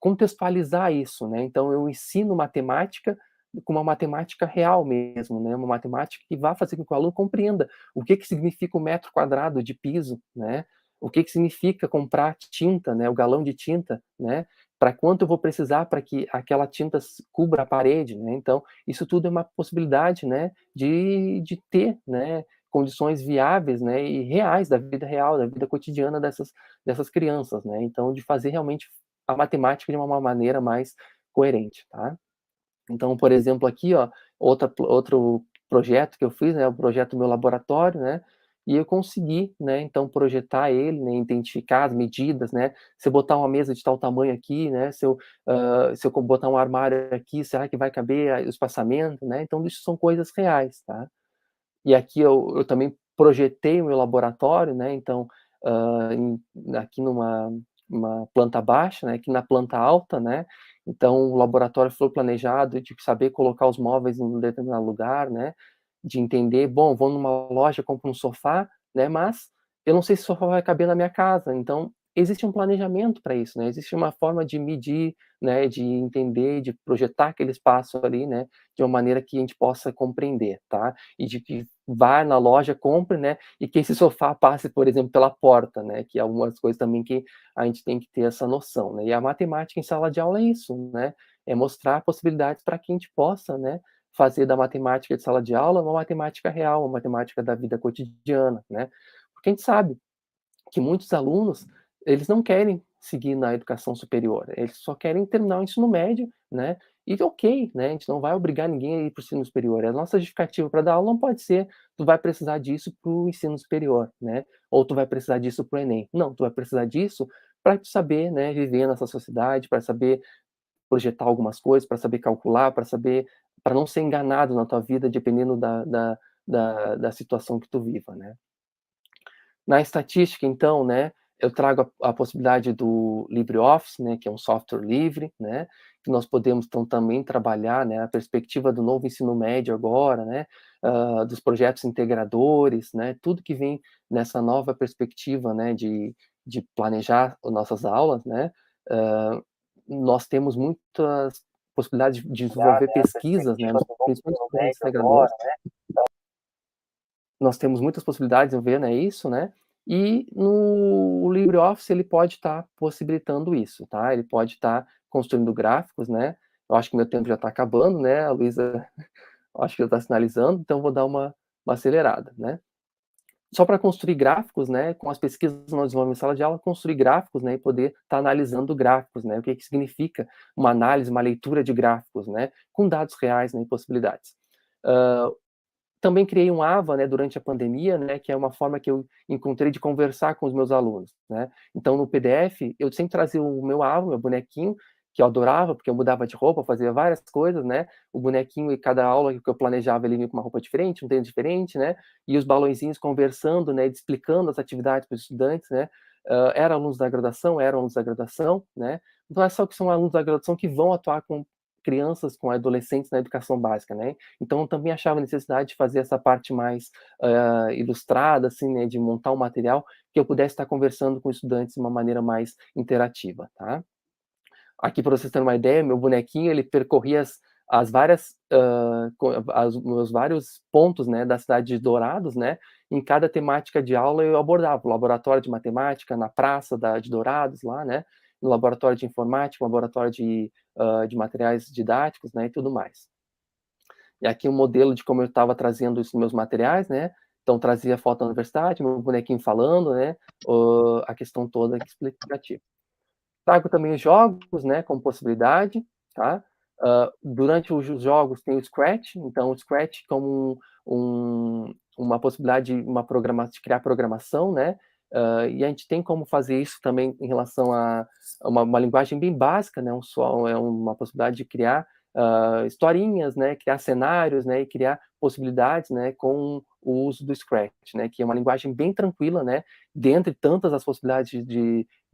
contextualizar isso, né. Então eu ensino matemática com uma matemática real mesmo, né, uma matemática que vá fazer com que o aluno compreenda o que que significa o metro quadrado de piso, né, o que que significa comprar tinta, né, o galão de tinta, né, para quanto eu vou precisar para que aquela tinta cubra a parede, né, então isso tudo é uma possibilidade, né, de ter, né, condições viáveis, né, e reais da vida real, da vida cotidiana dessas crianças, né, então de fazer realmente a matemática de uma maneira mais coerente, tá. Então, por exemplo, aqui, ó, outro projeto que eu fiz, né, o projeto do meu laboratório, né, e eu consegui, né, então projetar ele, né, identificar as medidas, né, se eu botar uma mesa de tal tamanho aqui, né, se eu botar um armário aqui, será que vai caber o espaçamento, né, então isso são coisas reais, tá. E aqui eu também projetei o meu laboratório, né, então, aqui uma planta baixa, né, que na planta alta, né, então o laboratório foi planejado de saber colocar os móveis em um determinado lugar, né, de entender, bom, vou numa loja, compro um sofá, né, mas eu não sei se o sofá vai caber na minha casa, então existe um planejamento para isso, né, existe uma forma de medir, né, de entender, de projetar aquele espaço ali, né, de uma maneira que a gente possa compreender, tá? E de que vá na loja, compre, né, e que esse sofá passe, por exemplo, pela porta, né, que é algumas coisas também que a gente tem que ter essa noção, né. E a matemática em sala de aula é isso, né, é mostrar possibilidades para que a gente possa, né, fazer da matemática de sala de aula uma matemática real, uma matemática da vida cotidiana, né. Porque a gente sabe que muitos alunos, eles não querem seguir na educação superior, eles só querem terminar o ensino médio, né, e ok, né, a gente não vai obrigar ninguém a ir para o ensino superior, a nossa justificativa para dar aula não pode ser: "Tu vai precisar disso para o ensino superior", né, ou "Tu vai precisar disso para o Enem", não, tu vai precisar disso para tu saber, né, viver nessa sociedade, para saber projetar algumas coisas, para saber calcular, para não ser enganado na tua vida dependendo da situação que tu viva, né. Na estatística, então, né, eu trago a possibilidade do LibreOffice, né, que é um software livre, né, que nós podemos, então, também trabalhar, né, a perspectiva do novo ensino médio agora, né, dos projetos integradores, né, tudo que vem nessa nova perspectiva, né, de planejar as nossas aulas, né, nós temos muitas possibilidades de desenvolver Né, a pesquisas, né, perspectiva do novo principalmente ensino os projetos médio integradores, agora, né? nós temos muitas possibilidades em ver, né, isso, né, e no LibreOffice ele pode estar possibilitando isso, tá, ele pode estar construindo gráficos, né, eu acho que meu tempo já está acabando, né, a Luísa acho que já está sinalizando, então vou dar uma acelerada, né. Só para construir gráficos, né, com as pesquisas que nós desenvolvemos em sala de aula, construir gráficos, né, e poder estar analisando gráficos, né, o que que significa uma análise, uma leitura de gráficos, né, com dados reais, né, e possibilidades. Também criei um AVA, né, durante a pandemia, né, que é uma forma que eu encontrei de conversar com os meus alunos, né. Então no PDF, eu sempre trazia o meu AVA, meu bonequinho, que eu adorava, porque eu mudava de roupa, fazia várias coisas, né, o bonequinho e cada aula que eu planejava ele vinha com uma roupa diferente, um tênis diferente, né, e os balõezinhos conversando, né, explicando as atividades para os estudantes, né, eram alunos da graduação, né, então é só que são alunos da graduação que vão atuar com crianças, com adolescentes na educação básica, né, então eu também achava necessidade de fazer essa parte mais ilustrada, assim, né, de montar um material que eu pudesse estar conversando com estudantes de uma maneira mais interativa, tá? Aqui para vocês terem uma ideia, meu bonequinho ele percorria as várias os vários pontos, né, da cidade de Dourados, né, em cada temática de aula eu abordava o laboratório de matemática na praça de Dourados lá, né, no laboratório de informática, laboratório de materiais didáticos, né, e tudo mais. E aqui um modelo de como eu estava trazendo os meus materiais, né, então trazia foto da universidade, meu bonequinho falando, né, a questão toda explicativa. Trago também os jogos, né, como possibilidade, tá. Durante os jogos tem o Scratch, então o Scratch como uma possibilidade, de criar programação, né, e a gente tem como fazer isso também em relação a uma linguagem bem básica, né, uma possibilidade de criar, historinhas, né, criar cenários, né, e criar possibilidades, né, com o uso do Scratch, né, que é uma linguagem bem tranquila, né, dentre tantas as possibilidades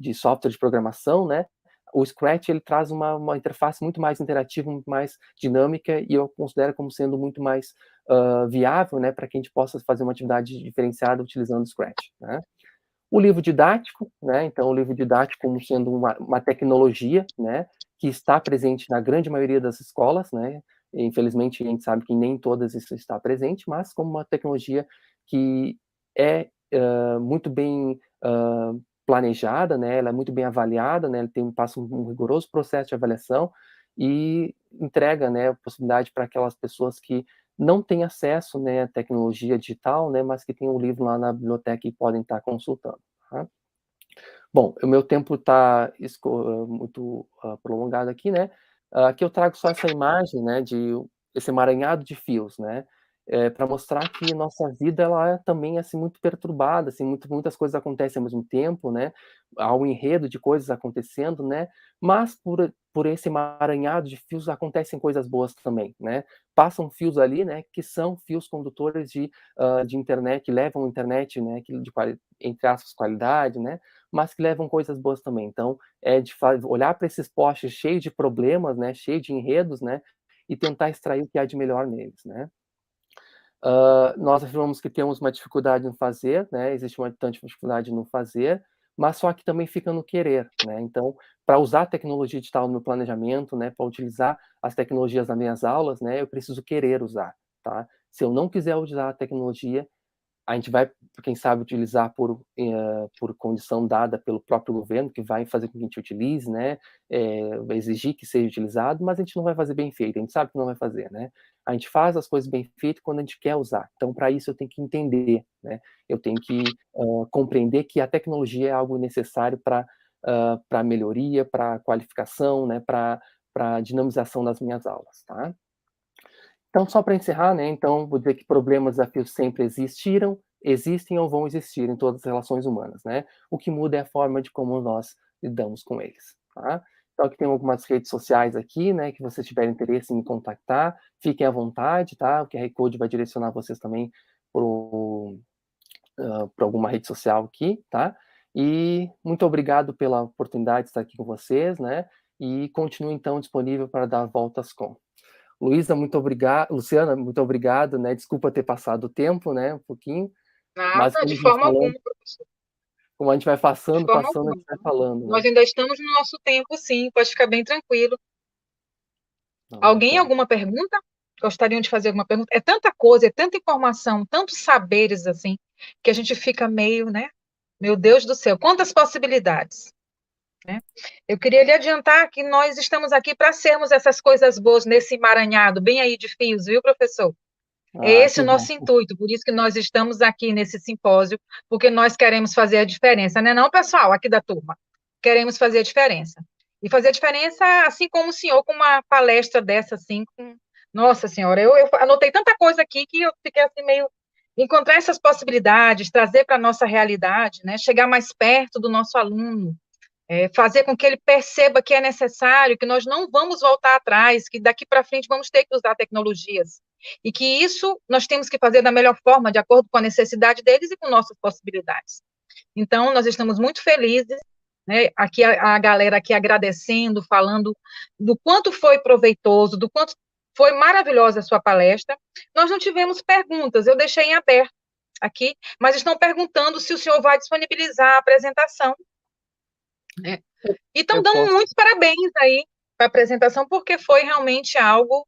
de software de programação, né, o Scratch ele traz uma interface muito mais interativa, muito mais dinâmica, e eu considero como sendo muito mais viável, né, para que a gente possa fazer uma atividade diferenciada utilizando o Scratch, né. O livro didático, né, então o livro didático como sendo uma tecnologia, né, que está presente na grande maioria das escolas, né, infelizmente a gente sabe que nem todas isso está presente, mas como uma tecnologia que é muito bem planejada, né, ela é muito bem avaliada, né, ela passa um rigoroso processo de avaliação e entrega, né, a possibilidade para aquelas pessoas que não têm acesso, né, à tecnologia digital, né, mas que tem um livro lá na biblioteca e podem estar consultando, tá. Bom, o meu tempo está muito prolongado aqui, né, aqui eu trago só essa imagem, né, de esse emaranhado de fios, né. para mostrar que nossa vida ela é também assim muito perturbada, assim, muitas coisas acontecem ao mesmo tempo, né? Há um enredo de coisas acontecendo, né? Mas por esse emaranhado de fios acontecem coisas boas também, né? Passam fios ali, né? Que são fios condutores de internet, que levam internet, né? Entre aspas, qualidade, né? Mas que levam coisas boas também. Então, é de olhar para esses postes cheios de problemas, né? Cheios de enredos, né? E tentar extrair o que há de melhor neles, né? Nós afirmamos que temos uma dificuldade no fazer, né? Existe uma tanta dificuldade no fazer, mas só que também fica no querer, né? Então, para usar a tecnologia digital no planejamento, né? Para utilizar as tecnologias nas minhas aulas, né? Eu preciso querer usar, tá? Se eu não quiser usar a tecnologia, a gente vai, quem sabe, utilizar por condição dada pelo próprio governo, que vai fazer com que a gente utilize, né? Vai exigir que seja utilizado, mas a gente não vai fazer bem feito, a gente sabe que não vai fazer, né? A gente faz as coisas bem feitas quando a gente quer usar. Então, para isso, eu tenho que entender, né? Eu tenho que compreender que a tecnologia é algo necessário para melhoria, para qualificação, né? Para dinamização das minhas aulas, tá? Então, só para encerrar, né, então, vou dizer que problemas, desafios sempre existiram, existem ou vão existir em todas as relações humanas, né? O que muda é a forma de como nós lidamos com eles, tá? Então, aqui tem algumas redes sociais aqui, né, que vocês tiverem interesse em me contactar, fiquem à vontade, tá? O QR Code vai direcionar vocês também para alguma rede social aqui, tá? E muito obrigado pela oportunidade de estar aqui com vocês, né? E continuo, então, disponível para dar voltas com. Luísa, muito obrigado. Luciana, muito obrigado, né? Desculpa ter passado o tempo, né? Um pouquinho, mas Nada, de forma alguma, professor. como a gente vai De passando, forma a alguma. gente vai falando, Nós né? ainda estamos no nosso tempo, sim, pode ficar bem tranquilo. Não, Alguém, então, alguma pergunta? Gostariam de fazer alguma pergunta? É tanta coisa, é tanta informação, tantos saberes, assim, que a gente fica meio, né? Meu Deus do céu, quantas possibilidades, né? Eu queria lhe adiantar que nós estamos aqui para sermos essas coisas boas nesse emaranhado, bem aí de fios, viu, professor? É esse que o bom. nosso intuito, por isso que nós estamos aqui nesse simpósio, porque nós queremos fazer a diferença, né, não, pessoal, aqui da turma? Queremos fazer a diferença. E fazer a diferença, assim como o senhor, com uma palestra dessa, assim, Nossa Senhora, eu anotei tanta coisa aqui que eu fiquei assim meio... Encontrar essas possibilidades, trazer para a nossa realidade, né, chegar mais perto do nosso aluno, fazer com que ele perceba que é necessário, que nós não vamos voltar atrás, que daqui para frente vamos ter que usar tecnologias. E que isso nós temos que fazer da melhor forma, de acordo com a necessidade deles e com nossas possibilidades. Então, nós estamos muito felizes, né? Aqui a galera aqui agradecendo, falando do quanto foi proveitoso, do quanto foi maravilhosa a sua palestra. Nós não tivemos perguntas, eu deixei em aberto aqui, mas estão perguntando se o senhor vai disponibilizar a apresentação, né? E estão Eu dando posso. muitos parabéns aí para a apresentação, porque foi realmente algo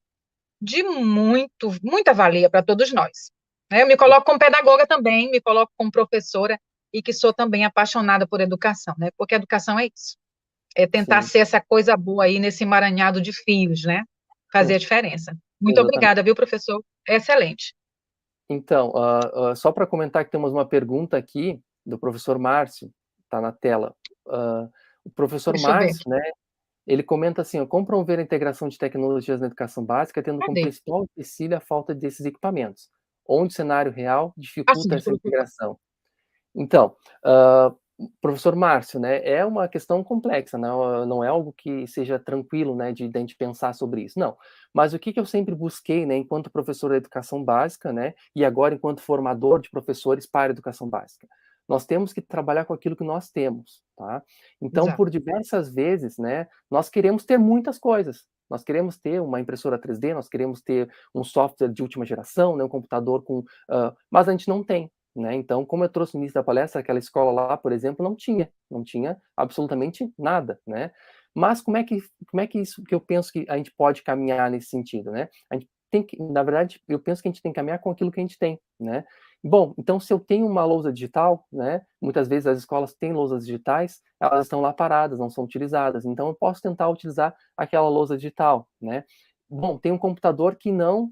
de muita valia para todos nós. Eu me coloco como pedagoga também, me coloco como professora, e que sou também apaixonada por educação, né? Porque educação é isso, é tentar Sim, ser essa coisa boa aí nesse emaranhado de fios, né? Fazer a diferença. Muito exatamente. obrigada, viu, professor? É excelente. Então, só para comentar que temos uma pergunta aqui do professor Márcio, está na tela. O professor Deixa eu ver Márcio, aqui. né? Ele comenta assim, ó, como promover a integração de tecnologias na educação básica, tendo como Cadê? principal empecilho a falta desses equipamentos, onde o cenário real Assim, dificulta já essa coloquei. integração. Então, professor Márcio, né, é uma questão complexa, não é algo que seja tranquilo, né, de a gente pensar sobre isso, não. Mas o que eu sempre busquei, né, enquanto professor de educação básica, né, e agora enquanto formador de professores para a educação básica? Nós temos que trabalhar com aquilo que nós temos, tá? Então, Exato. por diversas vezes, né, nós queremos ter muitas coisas. Nós queremos ter uma impressora 3D, nós queremos ter um software de última geração, né, um computador com... mas a gente não tem, né? Então, como eu trouxe no início da palestra, aquela escola lá, por exemplo, não tinha absolutamente nada, né? Mas como é que isso que eu penso que a gente pode caminhar nesse sentido, né? A gente tem que, na verdade, eu penso que a gente tem que caminhar com aquilo que a gente tem, né? Bom, então se eu tenho uma lousa digital, né? Muitas vezes as escolas têm lousas digitais, elas estão lá paradas, não são utilizadas. Então eu posso tentar utilizar aquela lousa digital, né? Bom, tem um computador que não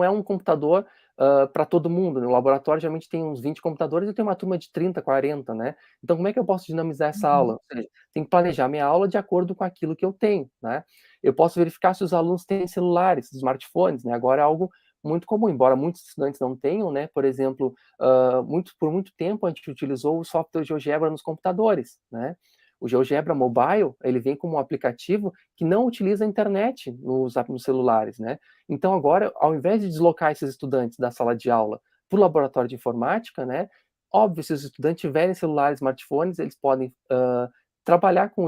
é um computador para todo mundo. No laboratório, geralmente tem uns 20 computadores e eu tenho uma turma de 30, 40, né? Então, como é que eu posso dinamizar essa Uhum. aula? Ou seja, tem que planejar minha aula de acordo com aquilo que eu tenho, né? Eu posso verificar se os alunos têm celulares, smartphones, né? Agora é algo muito comum, embora muitos estudantes não tenham, né? Por exemplo, por muito tempo a gente utilizou o software GeoGebra nos computadores, né? O GeoGebra Mobile, ele vem como um aplicativo que não utiliza a internet nos celulares, né? Então agora, ao invés de deslocar esses estudantes da sala de aula para o laboratório de informática, né? Óbvio, se os estudantes tiverem celulares, smartphones, eles podem trabalhar com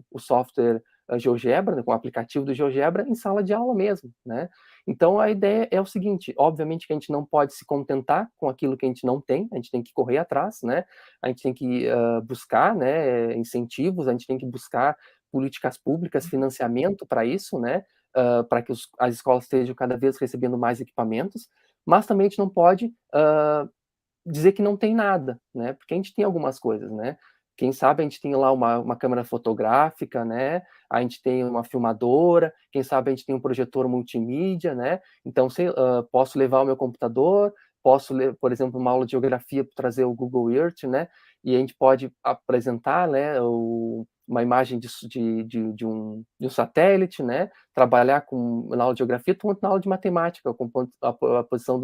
o software GeoGebra, né, com o aplicativo do GeoGebra, em sala de aula mesmo, né? Então, a ideia é o seguinte, obviamente que a gente não pode se contentar com aquilo que a gente não tem, a gente tem que correr atrás, né? A gente tem que buscar, né, incentivos, a gente tem que buscar políticas públicas, financiamento para isso, né? Para que as escolas estejam cada vez recebendo mais equipamentos, mas também a gente não pode dizer que não tem nada, né? Porque a gente tem algumas coisas, né? Quem sabe a gente tem lá uma câmera fotográfica, né? A gente tem uma filmadora, quem sabe a gente tem um projetor multimídia, né? Então, posso levar o meu computador, posso, por exemplo, uma aula de geografia para trazer o Google Earth, né? E a gente pode apresentar, né, uma imagem de um satélite, né? Trabalhar na aula de geografia, tanto na aula de matemática, com a posição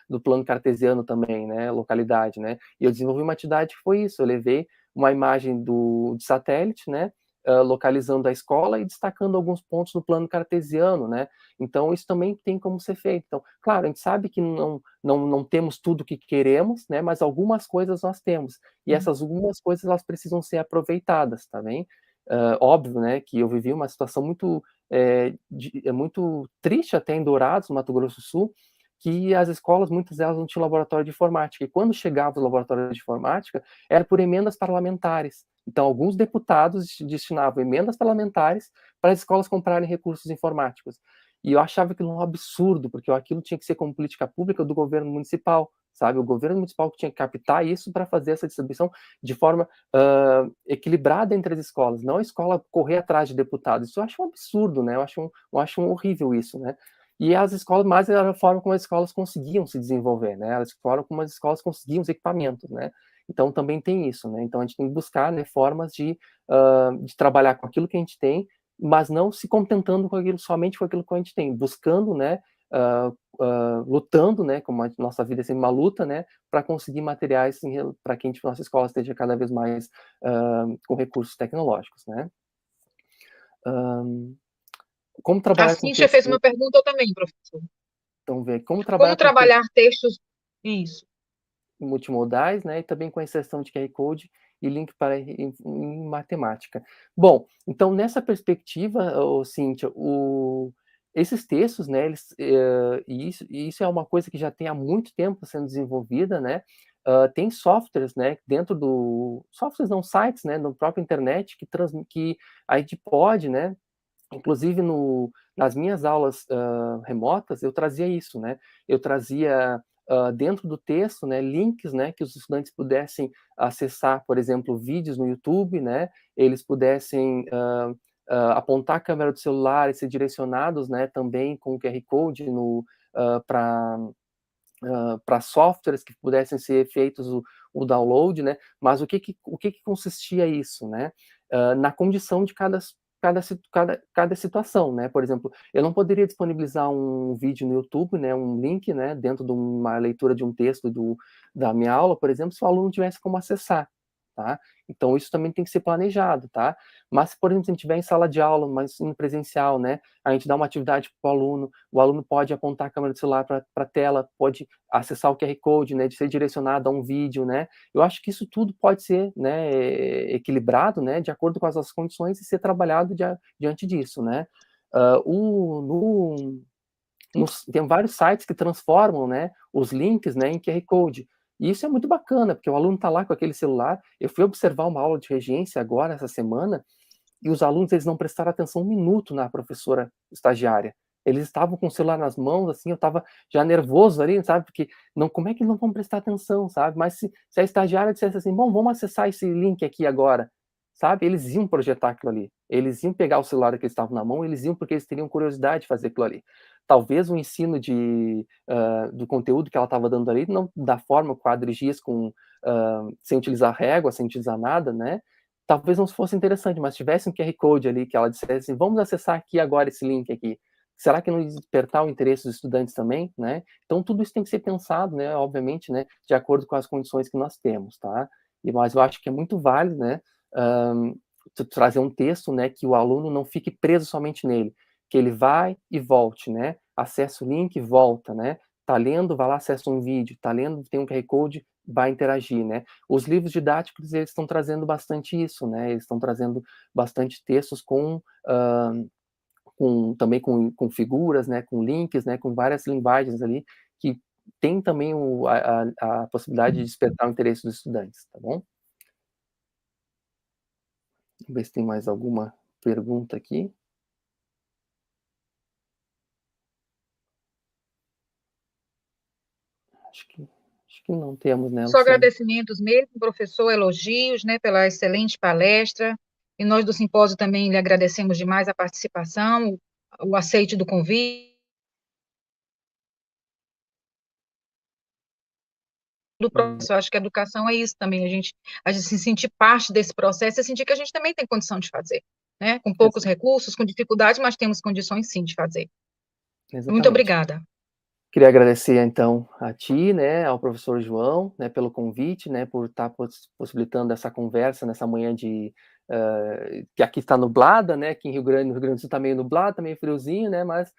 do plano cartesiano também, né? Localidade, né? E eu desenvolvi uma atividade que foi isso, eu levei uma imagem de satélite, né? Localizando a escola e destacando alguns pontos no plano cartesiano, né? Então, isso também tem como ser feito. Então, claro, a gente sabe que não temos tudo o que queremos, né? Mas algumas coisas nós temos. E essas algumas coisas, elas precisam ser aproveitadas, tá bem? Óbvio, né, que eu vivi uma situação muito triste até em Dourados, no Mato Grosso do Sul, que as escolas, muitas delas não tinham laboratório de informática, e quando chegava o laboratório de informática, era por emendas parlamentares. Então, alguns deputados destinavam emendas parlamentares para as escolas comprarem recursos informáticos. E eu achava aquilo um absurdo, porque aquilo tinha que ser como política pública do governo municipal, sabe? O governo municipal que tinha que captar isso para fazer essa distribuição de forma equilibrada entre as escolas, não a escola correr atrás de deputados. Isso eu acho um absurdo, né? Eu acho horrível isso, né? E as escolas, mais era a forma como as escolas conseguiam se desenvolver, né? A forma como as escolas conseguiam os equipamentos, né? Então também tem isso, né? Então a gente tem que buscar, né, formas de trabalhar com aquilo que a gente tem, mas não se contentando com aquilo, somente com aquilo que a gente tem, buscando, né, lutando, né, como a nossa vida é sempre uma luta, né, para conseguir materiais para que nossa escola esteja cada vez mais com recursos tecnológicos, né. Como A trabalhar com Cíntia texto, fez uma pergunta também, professor. então ver como trabalhar Como com texto trabalhar textos? Isso. multimodais, né, e também com a inserção de QR Code e link para em matemática. Bom, então nessa perspectiva, Cíntia, esses textos, né, e isso é uma coisa que já tem há muito tempo sendo desenvolvida, né, tem softwares, né, softwares não, sites, né, no próprio internet que a gente pode, né, inclusive nas minhas aulas remotas, eu trazia isso, né? Eu trazia dentro do texto, né, links, né, que os estudantes pudessem acessar, por exemplo, vídeos no YouTube, né? Eles pudessem apontar a câmera do celular e ser direcionados, né, também com o QR Code para softwares que pudessem ser feitos o download, né? Mas o que consistia isso, né? Na condição de cada situação, né? Por exemplo, eu não poderia disponibilizar um vídeo no YouTube, né? Um link, né? Dentro de uma leitura de um texto da minha aula, por exemplo, se o aluno tivesse como acessar, tá? Então isso também tem que ser planejado, tá? Mas, por exemplo, se a gente estiver em sala de aula, mas em presencial, né? A gente dá uma atividade para o aluno pode apontar a câmera do celular para a tela, pode acessar o QR Code, né, de ser direcionado a um vídeo, né? Eu acho que isso tudo pode ser, né, equilibrado, né, de acordo com as nossas condições e ser trabalhado diante disso, né? Tem vários sites que transformam, né, os links, né, em QR Code. E isso é muito bacana, porque o aluno está lá com aquele celular. Eu fui observar uma aula de regência agora, essa semana, e os alunos, eles não prestaram atenção um minuto na professora estagiária. Eles estavam com o celular nas mãos, assim, eu estava já nervoso ali, sabe? Porque como é que eles não vão prestar atenção, sabe? Mas se a estagiária dissesse assim, bom, vamos acessar esse link aqui agora, sabe? Eles iam projetar aquilo ali. Eles iam pegar o celular que eles estavam na mão, eles iam porque eles teriam curiosidade de fazer aquilo ali. Talvez o ensino do conteúdo que ela estava dando ali, não da forma quadrigias, sem utilizar régua, sem utilizar nada, né? Talvez não fosse interessante, mas tivesse um QR Code ali que ela dissesse assim, vamos acessar aqui agora esse link aqui, será que não despertar o interesse dos estudantes também, né? Então, tudo isso tem que ser pensado, né, obviamente, né, de acordo com as condições que nós temos, tá? Mas eu acho que é muito válido, né, trazer um texto, né, que o aluno não fique preso somente nele, que ele vai e volte, né? Acessa o link e volta, né? Tá lendo, vai lá, acessa um vídeo, tá lendo, tem um QR Code, vai interagir, né? Os livros didáticos, eles estão trazendo bastante isso, né? Eles estão trazendo bastante textos também com figuras, né? Com links, né? Com várias linguagens ali, que tem também a possibilidade de despertar o interesse dos estudantes, tá bom? Vamos ver se tem mais alguma pergunta aqui. Acho que não temos, né, Só Luciano? agradecimentos mesmo, professor, elogios, né, pela excelente palestra. E nós do simpósio também lhe agradecemos demais a participação, o aceite do convite. Do processo. Eu acho que a educação é isso também, a gente se sentir parte desse processo e sentir que a gente também tem condição de fazer, né? Com poucos recursos, com dificuldades, mas temos condições sim de fazer. Muito Exatamente. obrigada. Queria agradecer, então, a ti, né, ao professor João, né, pelo convite, né, por estar possibilitando essa conversa nessa manhã que aqui está nublada, né, aqui no Rio Grande do Sul está meio nublado, está meio friozinho, né, mas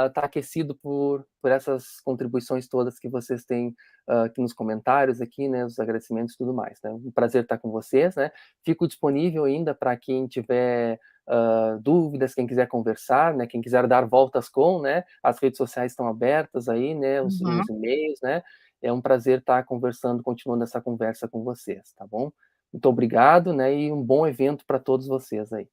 está aquecido por essas contribuições todas que vocês têm aqui nos comentários, aqui, né, os agradecimentos e tudo mais, né. Um prazer estar com vocês, né. Fico disponível ainda para quem tiver dúvidas, quem quiser conversar, né, quem quiser dar voltas né, as redes sociais estão abertas aí, né, Uhum. os e-mails, né, é um prazer estar conversando, continuando essa conversa com vocês, tá bom? Muito obrigado, né, e um bom evento para todos vocês aí.